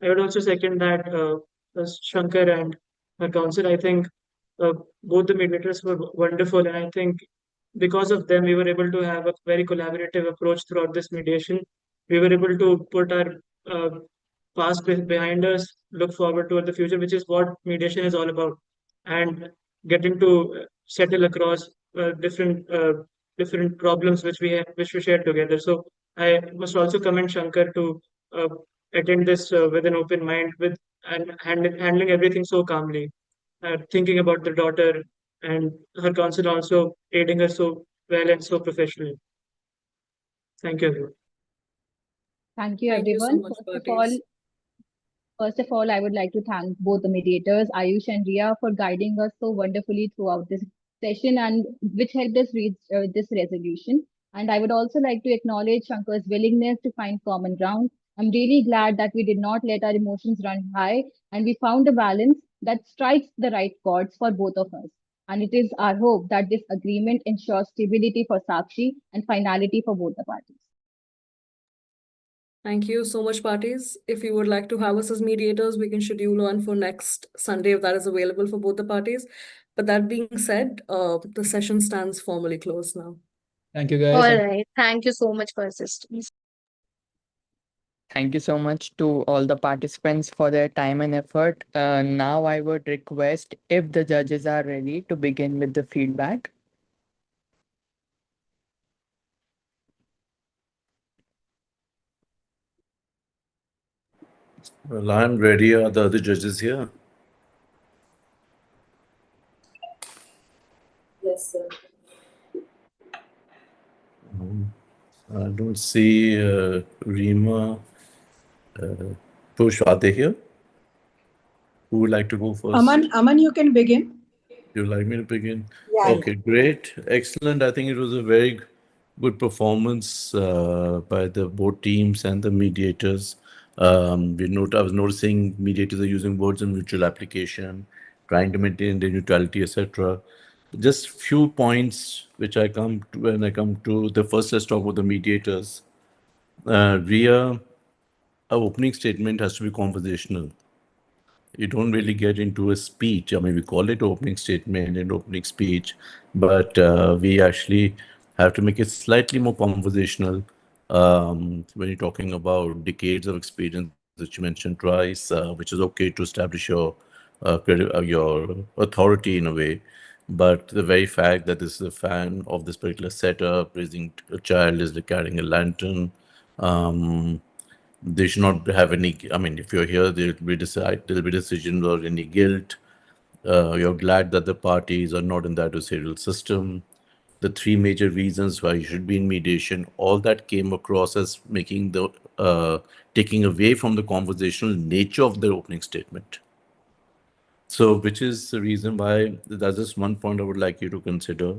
F: I would also second that Shankar and her counsel. I think uh, both the mediators were wonderful, and I think because of them, we were able to have a very collaborative approach throughout this mediation. We were able to put our uh, past behind us, look forward toward the future, which is what mediation is all about, and getting to settle across different problems which we shared together. So I must also commend Shankar to uh, attend this with an open mind, with and handling everything so calmly, thinking about the daughter, and her counsel also aiding her so well and so professionally. Thank you, everyone.
G: Thank you,
C: Thank you so
G: everyone.
C: much, parties.
G: First of all, I would like to thank both the mediators, Ayush and Ria, for guiding us so wonderfully throughout this session and which helped us reach this resolution. And I would also like to acknowledge Shankar's willingness to find common ground. I'm really glad that we did not let our emotions run high and we found a balance that strikes the right chords for both of us. And it is our hope that this agreement ensures stability for Sakshi and finality for both the parties.
C: Thank you so much, parties. If you would like to have us as mediators, we can schedule one for next Sunday if that is available for both the parties. But that being said, the session stands formally closed now.
H: Thank you,
D: All
H: guys.
D: right. Thank you so much for assistance.
I: Thank you so much to all the participants for their time and effort. Now I would request if the judges are ready to begin with the feedback.
B: Well, I'm ready. Are the other judges here?
A: Yes, sir.
B: I don't see Rima. Push, are they here? Who would like to go first?
J: Aman, you can begin.
B: You'd like me to begin?
J: Yeah.
B: Okay, great. Excellent. I think it was a very good performance by the both teams and the mediators. I was noticing mediators are using words in mutual application, trying to maintain their neutrality, etc. Just few points which I come to when I come to the first. Let's talk about the mediators. Ria, our opening statement has to be conversational. You don't really get into a speech. I mean, we call it opening statement and opening speech, but we actually have to make it slightly more conversational when you're talking about decades of experience that you mentioned twice, which is okay to establish your authority in a way. But the very fact that this is a fan of this particular setup, raising a child is like carrying a lantern. Um, they should not have any. I mean, if you're here, there'll be decisions or any guilt. You're glad that the parties are not in the adversarial system. The three major reasons why you should be in mediation, all that came across as making the taking away from the conversational nature of the opening statement. So, which is the reason why that's just one point I would like you to consider.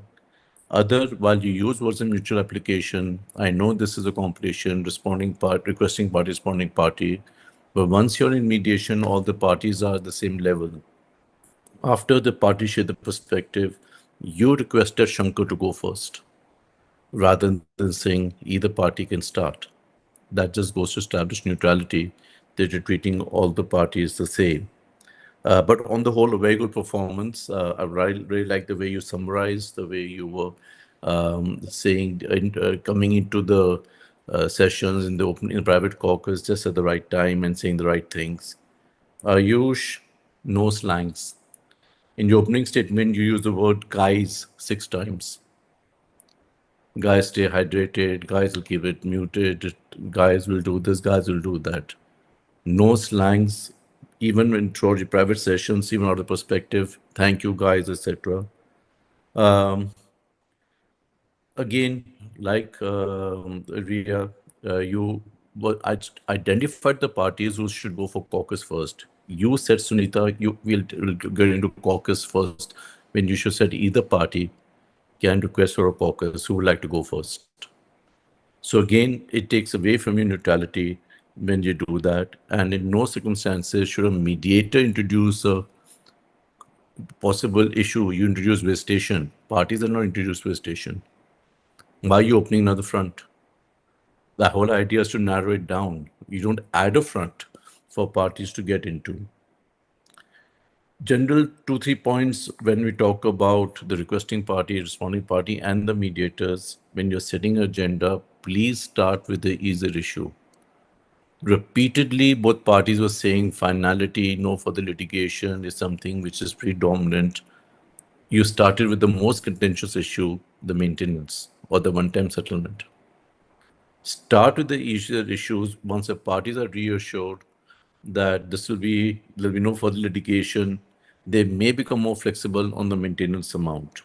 B: Other, while you use words in mutual application, I know this is a competition, requesting party, responding party. But once you're in mediation, all the parties are at the same level. After the party share the perspective, you requested Shankar to go first, rather than saying either party can start. That just goes to establish neutrality, that you're treating all the parties the same. But on the whole, a very good performance. I really like the way you summarized, the way you were saying, coming into the sessions in the private caucus just at the right time and saying the right things. Ayush, no slangs. In your opening statement, you use the word guys 6 times. Guys stay hydrated, guys will keep it muted, guys will do this, guys will do that. No slangs, even in throughout your private sessions, even out of perspective, thank you guys, etc. Um, Again, like Ria, you identified the parties who should go for caucus first. You said, Sunita, will get into caucus first when you should said either party can request for a caucus who would like to go first. So again, it takes away from your neutrality when you do that. And in no circumstances should a mediator introduce a possible issue. You introduce visitation. Parties are not introduced visitation. Why are you opening another front? The whole idea is to narrow it down. You don't add a front for parties to get into. General 2, 3 points when we talk about the requesting party, responding party, and the mediators. When you're setting an agenda, please start with the easier issue. Repeatedly, both parties were saying finality, no further litigation is something which is predominant. You started with the most contentious issue, the maintenance or the one-time settlement. Start with the easier issues once the parties are reassured that there'll be no further litigation. They may become more flexible on the maintenance amount.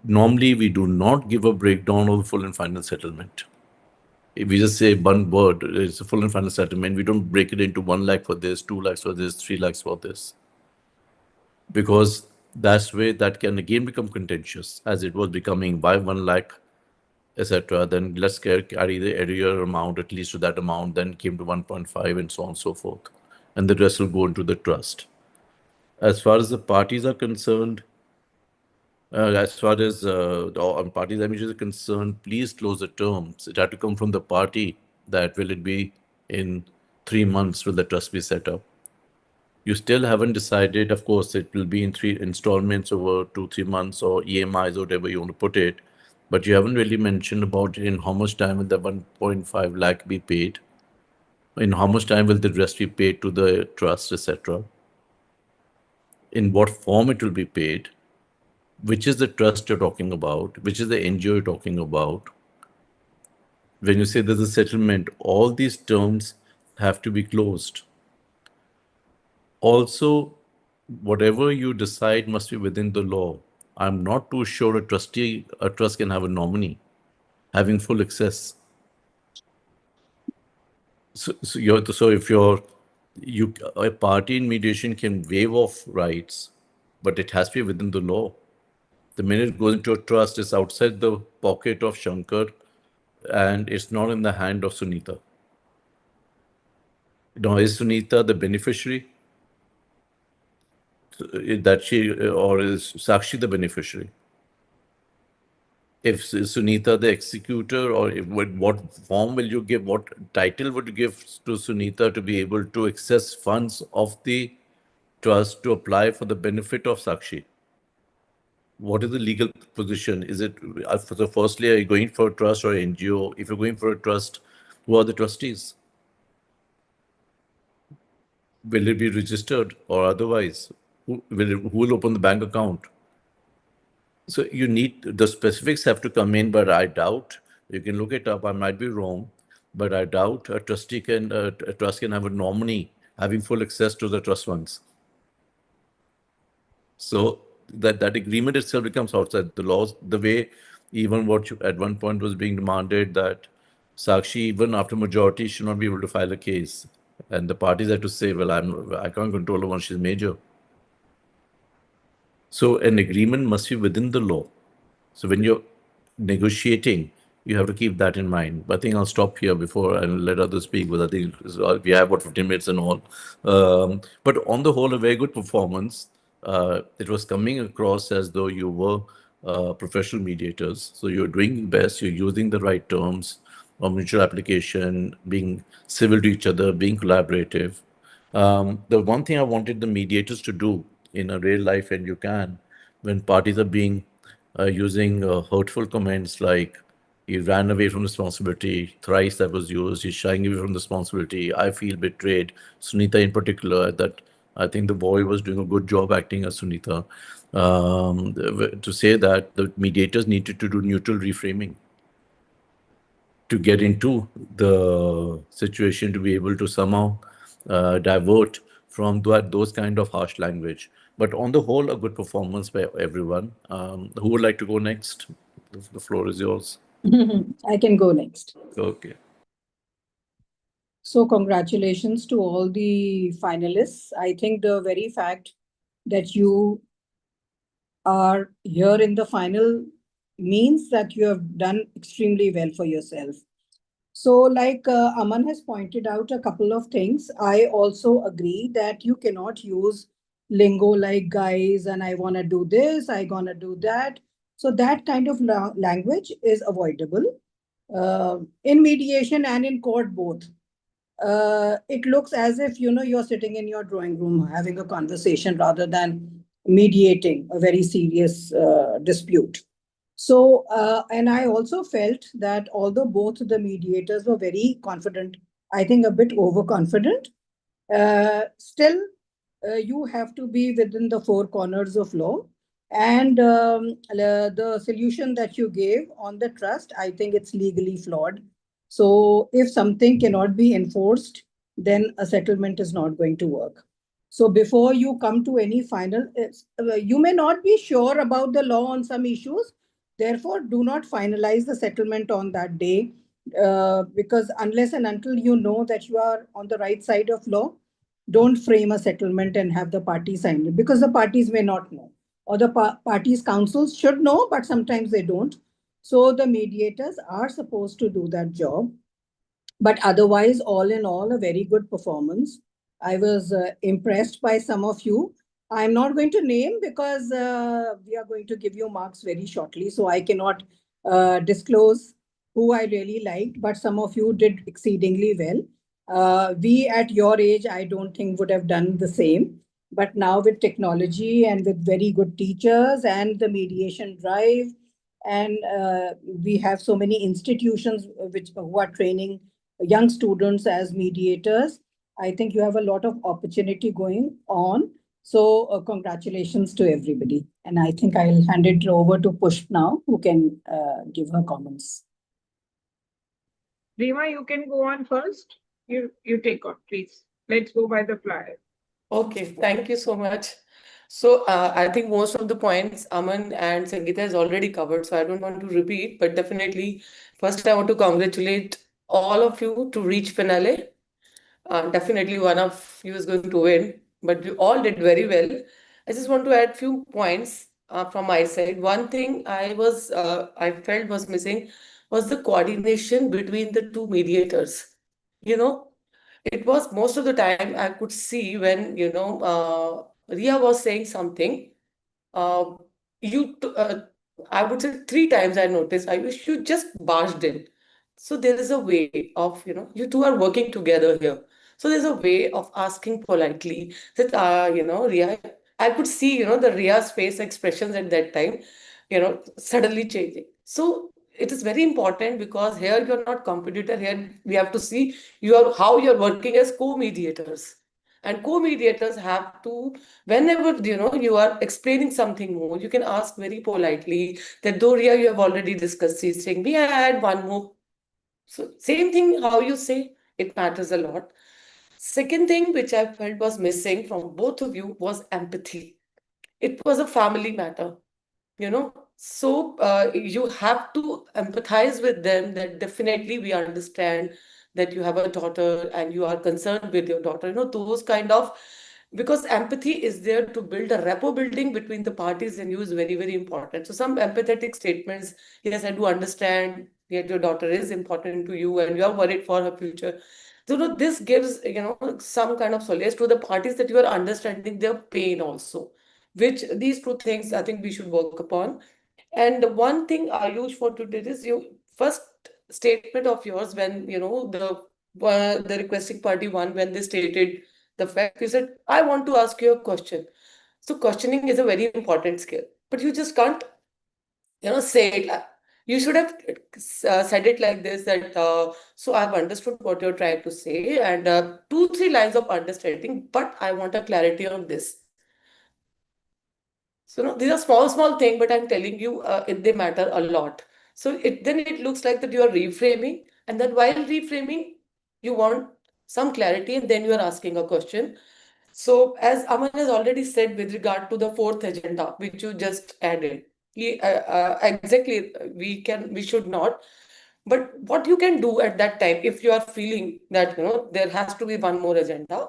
B: Normally, we do not give a breakdown of the full and final settlement. If we just say one word, it's a full and final settlement, we don't break it into 1 lakh for this, 2 lakhs for this, 3 lakhs for this. Because that's where that can again become contentious, as it was becoming by 1 lakh, etc. Then let's carry the area amount at least to that amount, then came to 1.5 and so on and so forth. And the rest will go into the trust. As far as the parties are concerned, as far as the party damages are concerned, please close the terms. It had to come from the party that will it be in 3 months will the trust be set up. You still haven't decided. Of course, it will be in 3 installments over 2, 3 months or EMIs or whatever you want to put it. But you haven't really mentioned about in how much time will the 1.5 lakh be paid, in how much time will the rest be paid to the trust, etc. In what form it will be paid, which is the trust you're talking about, which is the NGO you're talking about. When you say there's a settlement, all these terms have to be closed. Also, whatever you decide must be within the law. I'm not too sure a trust can have a nominee having full access. So if a party in mediation can waive off rights, but it has to be within the law. The minute it goes into a trust, it's outside the pocket of Shankar, and it's not in the hand of Sunita. Now, is Sunita the beneficiary? That she, or is Sakshi the beneficiary? If Sunita the executor, or what form will you give, what title would you give to Sunita to be able to access funds of the trust to apply for the benefit of Sakshi? What is the legal position? Is it, so firstly, are you going for a trust or NGO? If you're going for a trust, who are the trustees? Will it be registered or otherwise? Who will open the bank account? So you need, the specifics have to come in, but I doubt, you can look it up, I might be wrong, but I doubt a trustee can, a trust can have a nominee having full access to the trust funds. So that agreement itself becomes outside the laws. The way, even what at one point was being demanded, that Sakshi, even after majority, should not be able to file a case, and the parties had to say, "Well, I can't control her once she's major." So an agreement must be within the law. So when you're negotiating, you have to keep that in mind. But I think I'll stop here before and let others speak, because I think we have about 15 minutes and all. But on the whole, a very good performance. It was coming across as though you were professional mediators. So you're doing best, you're using the right terms of mutual application, being civil to each other, being collaborative. The one thing I wanted the mediators to do in a real life, and you can, when parties are being using hurtful comments like "he ran away from responsibility," thrice that was used, "he's shying away from responsibility," "I feel betrayed." Sunita in particular, that I think the boy was doing a good job acting as Sunita. To say that the mediators needed to do neutral reframing to get into the situation, to be able to somehow divert from those kind of harsh language. But on the whole, a good performance by everyone. Who would like to go next? The floor is yours.
J: I can go next.
B: Okay.
J: So, congratulations to all the finalists. I think the very fact that you are here in the final means that you have done extremely well for yourself. So, like Aman has pointed out a couple of things, I also agree that you cannot use lingo like guys and I want to do this, I gonna do that. So, that kind of language is avoidable in mediation and in court both. It looks as if you're sitting in your drawing room having a conversation rather than mediating a very serious dispute. So, and I also felt that although both the mediators were very confident, I think a bit overconfident, still you have to be within the four corners of law. And the solution that you gave on the trust, I think it's legally flawed. So if something cannot be enforced, then a settlement is not going to work. So before you come to any final, you may not be sure about the law on some issues. Therefore, do not finalize the settlement on that day, because unless and until you know that you are on the right side of law, don't frame a settlement and have the parties sign it, because the parties may not know, or the parties councils should know, but sometimes they don't. So the mediators are supposed to do that job. But otherwise, all in all, a very good performance. I was impressed by some of you. I'm not going to name because we are going to give you marks very shortly, so I cannot disclose who I really liked, but some of you did exceedingly well. We at your age, I don't think would have done the same. But now with technology and with very good teachers and the mediation drive, and we have so many institutions who are training young students as mediators. I think you have a lot of opportunity going on. So congratulations to everybody. And I think I'll hand it over to Pushp now, who can give her comments.
E: Rima, you can go on first. You take on, please. Let's go by the flyer.
K: Okay, thank you so much. So I think most of the points Aman and Sangeeta has already covered, so I don't want to repeat, but definitely first I want to congratulate all of you to reach finale. Definitely one of you is going to win, but you all did very well. I just want to add few points from my side. One thing I felt was missing was the coordination between the two mediators. You know, it was most of the time I could see when, Ria was saying something, uh, I would say three times I noticed, I wish you just barged in. So there is a way of, you two are working together here. So there's a way of asking politely that, Ria, I could see, the Ria's face expressions at that time, suddenly changing. So it is very important because here you're not competitor. Here we have to see how you're working as co-mediators. And co-mediators have to, whenever you are explaining something more, you can ask very politely that though Ria, you have already discussed these things. May I add one more? So same thing, how you say, it matters a lot. Second thing which I felt was missing from both of you was empathy. It was a family matter, so you have to empathize with them that definitely we understand that you have a daughter and you are concerned with your daughter, those kind of, because empathy is there to build a rapport building between the parties and you is very, very important. So some empathetic statements, yes, I do understand that your daughter is important to you and you are worried for her future. So this gives, some kind of solace to the parties that you are understanding their pain also, which these two things I think we should work upon. And one thing Ayush want to do is you first statement of yours when the requesting party one, when they stated the fact, you said, I want to ask you a question. So questioning is a very important skill, but you just can't say it. You should have said it like this that so I've understood what you're trying to say and two three lines of understanding, but I want a clarity on this. So no, these are small thing, but I'm telling you, they matter a lot. So then it looks like that you are reframing, and then while reframing, you want some clarity, and then you are asking a question. So as Aman has already said with regard to the fourth agenda, which you just added, exactly, we should not. But what you can do at that time, if you are feeling that there has to be one more agenda,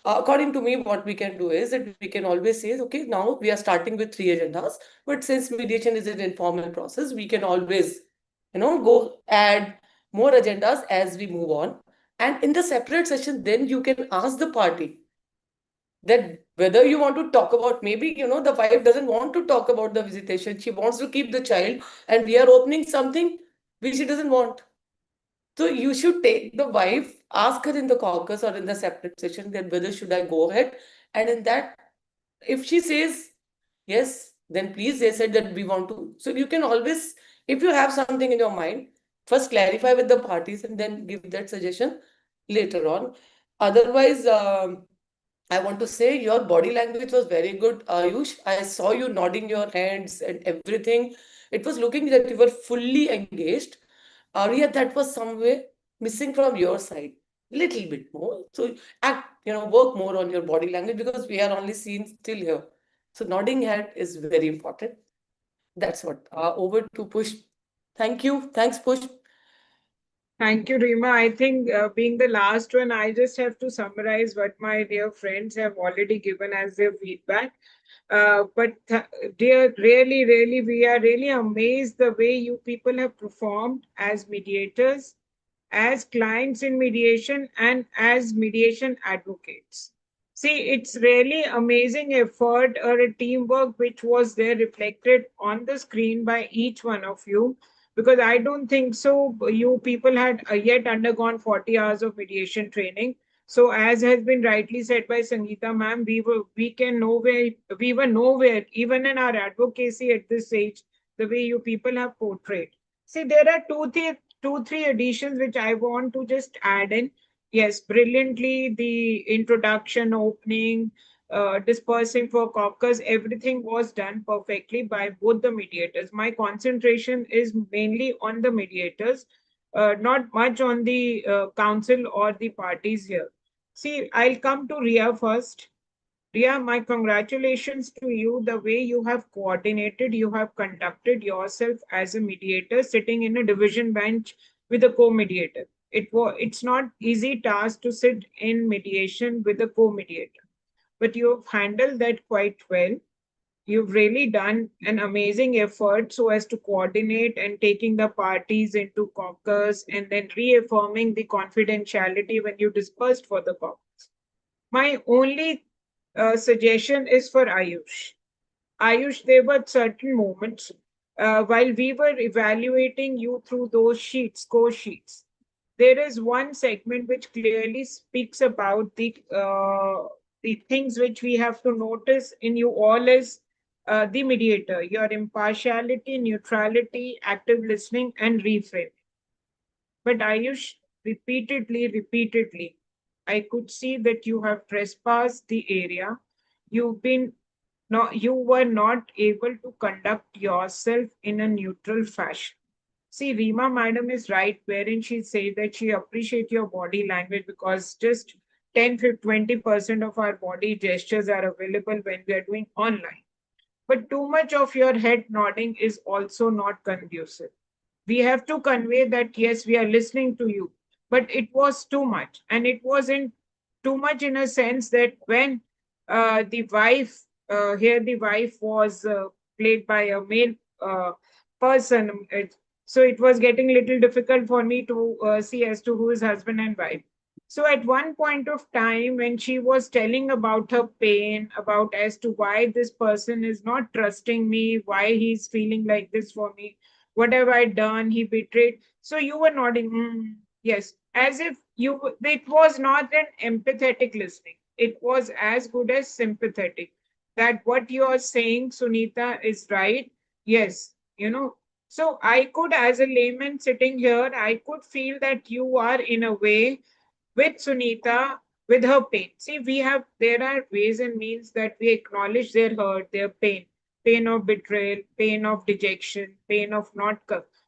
K: according to me, what we can do is that we can always say, okay, now we are starting with three agendas, but since mediation is an informal process, we can always, go add more agendas as we move on. And in the separate session, then you can ask the party that whether you want to talk about, maybe, the wife doesn't want to talk about the visitation. She wants to keep the child, and we are opening something which she doesn't want. So you should take the wife, ask her in the caucus or in the separate session that whether should I go ahead. And in that, if she says yes, then please they said that we want to. So you can always, if you have something in your mind, first clarify with the parties and then give that suggestion later on. Otherwise, I want to say your body language was very good, Ayush. I saw you nodding your hands and everything. It was looking that you were fully engaged. Arya, that was somewhere missing from your side. Little bit more. So work more on your body language because we are only seen still here. So nodding head is very important. That's what. Over to Push. Thank you. Thanks, Push.
L: Thank you, Rima. I think being the last one, I just have to summarize what my dear friends have already given as their feedback. But dear, really, really, we are really amazed the way you people have performed as mediators, as clients in mediation, and as mediation advocates. See, it's really amazing effort or a teamwork which was there reflected on the screen by each one of you, because I don't think so. You people had yet undergone 40 hours of mediation training. So, as has been rightly said by Sangeeta ma'am, we were nowhere, even in our advocacy at this age, the way you people have portrayed. See, there are three additions which I want to just add in. Yes, brilliantly, the introduction, opening, dispersing for caucus, everything was done perfectly by both the mediators. My concentration is mainly on the mediators, not much on the council or the parties here. See, I'll come to Ria first. Ria, my congratulations to you. The way you have coordinated, you have conducted yourself as a mediator, sitting in a division bench with a co-mediator. It's not easy task to sit in mediation with a co-mediator, but you have handled that quite well. you've really done an amazing effort so as to coordinate and taking the parties into caucus and then reaffirming the confidentiality when you dispersed for the caucus. My only suggestion is for Ayush. Ayush, there were certain moments while we were evaluating you through those sheets, score sheets. There is one segment which clearly speaks about the things which we have to notice in you all as the mediator, your impartiality, neutrality, active listening, and reframing. But Ayush, repeatedly, I could see that you have trespassed the area. You've been you were not able to conduct yourself in a neutral fashion. See, Rima madam is right, wherein she said that she appreciates your body language because just 10 20% of our body gestures are available when we are doing online. But too much of your head nodding is also not conducive. We have to convey that yes, we are listening to you, but it was too much. And it wasn't too much in a sense that when the wife, here the wife was played by a male person, so it was getting a little difficult for me to see as to who is husband and wife. So at one point of time, when she was telling about her pain, about as to why this person is not trusting me, why he's feeling like this for me, what have I done? He betrayed. So you were nodding, "Hmm, yes," as if it was not an empathetic listening. It was as good as sympathetic. That what you are saying, Sunita, is right. Yes, So I could, as a layman sitting here, I could feel that you are in a way with Sunita, with her pain. See, there are ways and means that we acknowledge their hurt, their pain of betrayal, pain of dejection, pain of not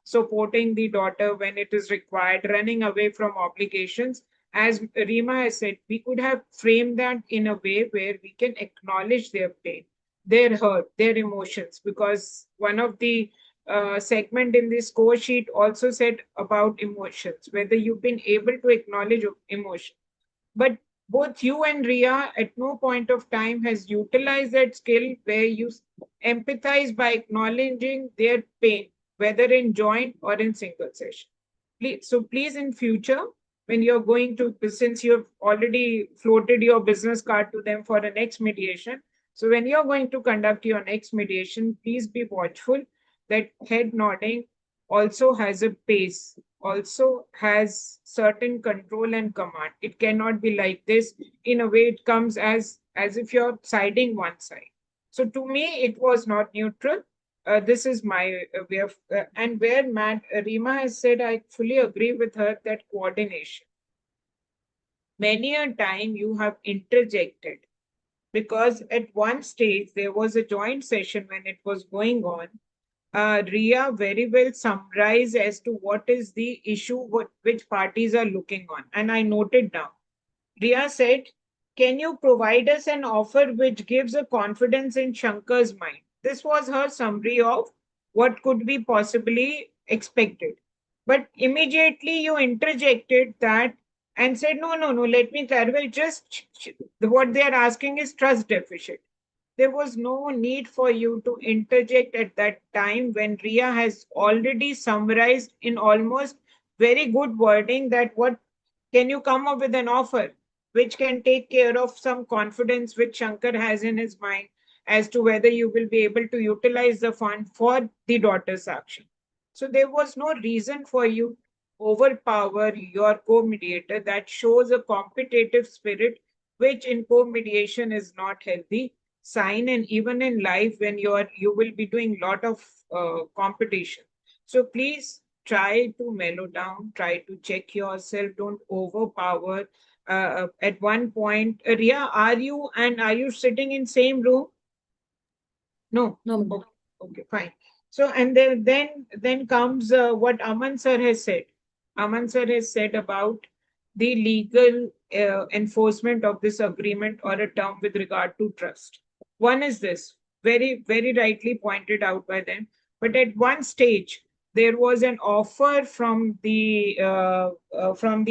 L: supporting the daughter when it is required, running away from obligations. As Rima has said, we could have framed that in a way where we can acknowledge their pain, their hurt, their emotions, because one of the segment in the score sheet also said about emotions, whether you've been able to acknowledge emotion. But both you and Ria at no point of time has utilized that skill where you empathize by acknowledging their pain, whether in joint or in single session. Please in future, when you're going to, since you've already floated your business card to them for the next mediation, so when you're going to conduct your next mediation, please be watchful that head nodding also has a pace, also has certain control and command. It cannot be like this. In a way, it comes as if you're siding one side. So to me, it was not neutral. This is my way of, and where Rima has said, I fully agree with her that coordination. Many a time you have interjected because at one stage there was a joint session when it was going on. Ria very well summarized as to what is the issue, which parties are looking on, and I noted down. Ria said, "Can you provide us an offer which gives a confidence in Shankar's mind?" This was her summary of what could be possibly expected. But immediately you interjected that and said, "No, no, no, let me clarify. What they are asking is trust deficit." There was no need for you to interject at that time when Ria has already summarized in almost very good wording that what can you come up with an offer which can take care of some confidence which Shankar has in his mind as to whether you will be able to utilize the fund for the daughter's action. So there was no reason for you overpower your co-mediator. That shows a competitive spirit which in co-mediation is not healthy sign, and even in life when you will be doing lot of competition. So please try to mellow down, try to check yourself, don't overpower. At one point, Ria, are you sitting in same room? No.
C: No, ma'am.
L: Okay, fine. So, and then comes what Aman sir has said. Aman sir has said about the legal enforcement of this agreement or a term with regard to trust. One is this, very rightly pointed out by them. But at one stage, there was an offer from the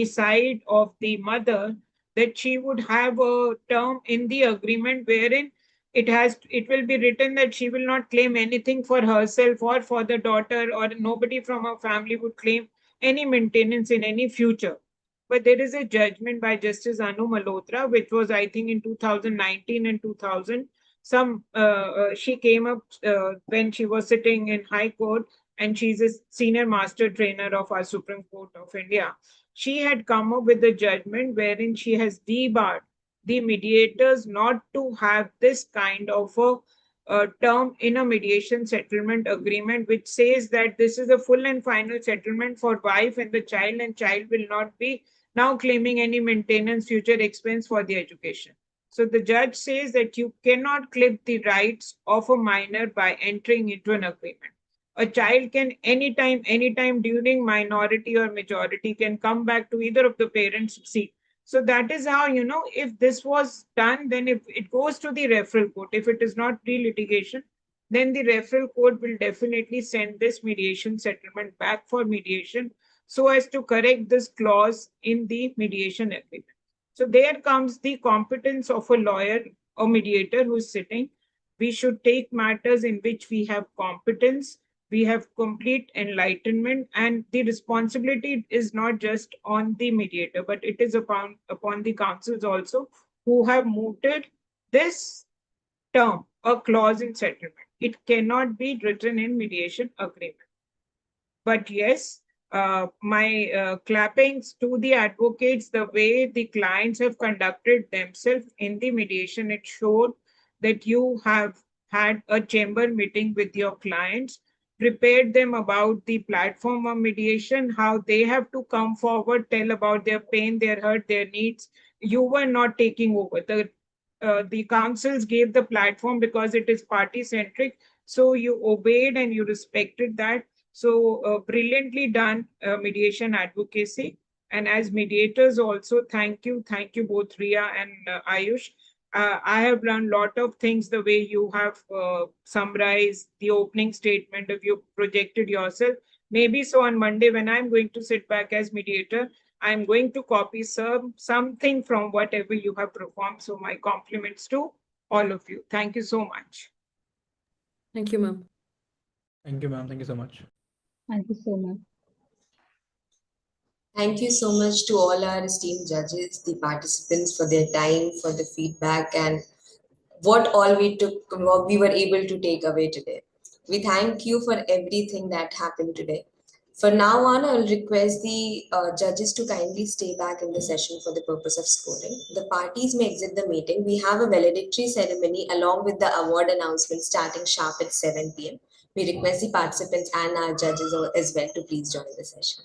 L: side of the mother that she would have a term in the agreement wherein it will be written that she will not claim anything for herself or for the daughter, or nobody from her family would claim any maintenance in any future. But there is a judgment by Justice Anu Malhotra, which was, I think, in 2019 and 2000. She came up when she was sitting in High Court, and she's a senior master trainer of our Supreme Court of India. She had come up with a judgment wherein she has debarred the mediators not to have this kind of a term in a mediation settlement agreement, which says that this is a full and final settlement for wife and the child, and child will not be now claiming any maintenance future expense for the education. So the judge says that you cannot clip the rights of a minor by entering into an agreement. A child can anytime during minority or majority can come back to either of the parents' seat. So that is how, if this was done, then if it goes to the referral court, if it is not pre-litigation, then the referral court will definitely send this mediation settlement back for mediation so as to correct this clause in the mediation agreement. So there comes the competence of a lawyer or mediator who's sitting. We should take matters in which we have competence, we have complete enlightenment, and the responsibility is not just on the mediator, but it is upon the counsels also, who have mooted this term, a clause in settlement. It cannot be written in mediation agreement. But yes, my clappings to the advocates, the way the clients have conducted themselves in the mediation, it showed that you have had a chamber meeting with your clients, prepared them about the platform of mediation, how they have to come forward, tell about their pain, their hurt, their needs. You were not taking over. The councils gave the platform because it is party centric. So you obeyed and you respected that. So brilliantly done, mediation advocacy. And as mediators also, thank you both Ria and Ayush. I have learned a lot of things the way you have summarized the opening statement, if you projected yourself. Maybe so on Monday when I'm going to sit back as mediator, I'm going to copy something from whatever you have performed. So my compliments to all of you. Thank you so much.
C: Thank you, ma'am.
H: Thank you, ma'am. Thank you so much.
G: Thank you so much.
A: Thank you so much to all our esteemed judges, the participants for their time, for the feedback, and what all we were able to take away today. We thank you for everything that happened today. For now on, I'll request the judges to kindly stay back in the session for the purpose of scoring. The parties may exit the meeting. We have a valedictory ceremony along with the award announcement starting sharp at 7 p.m. We request the participants and our judges as well to please join the session.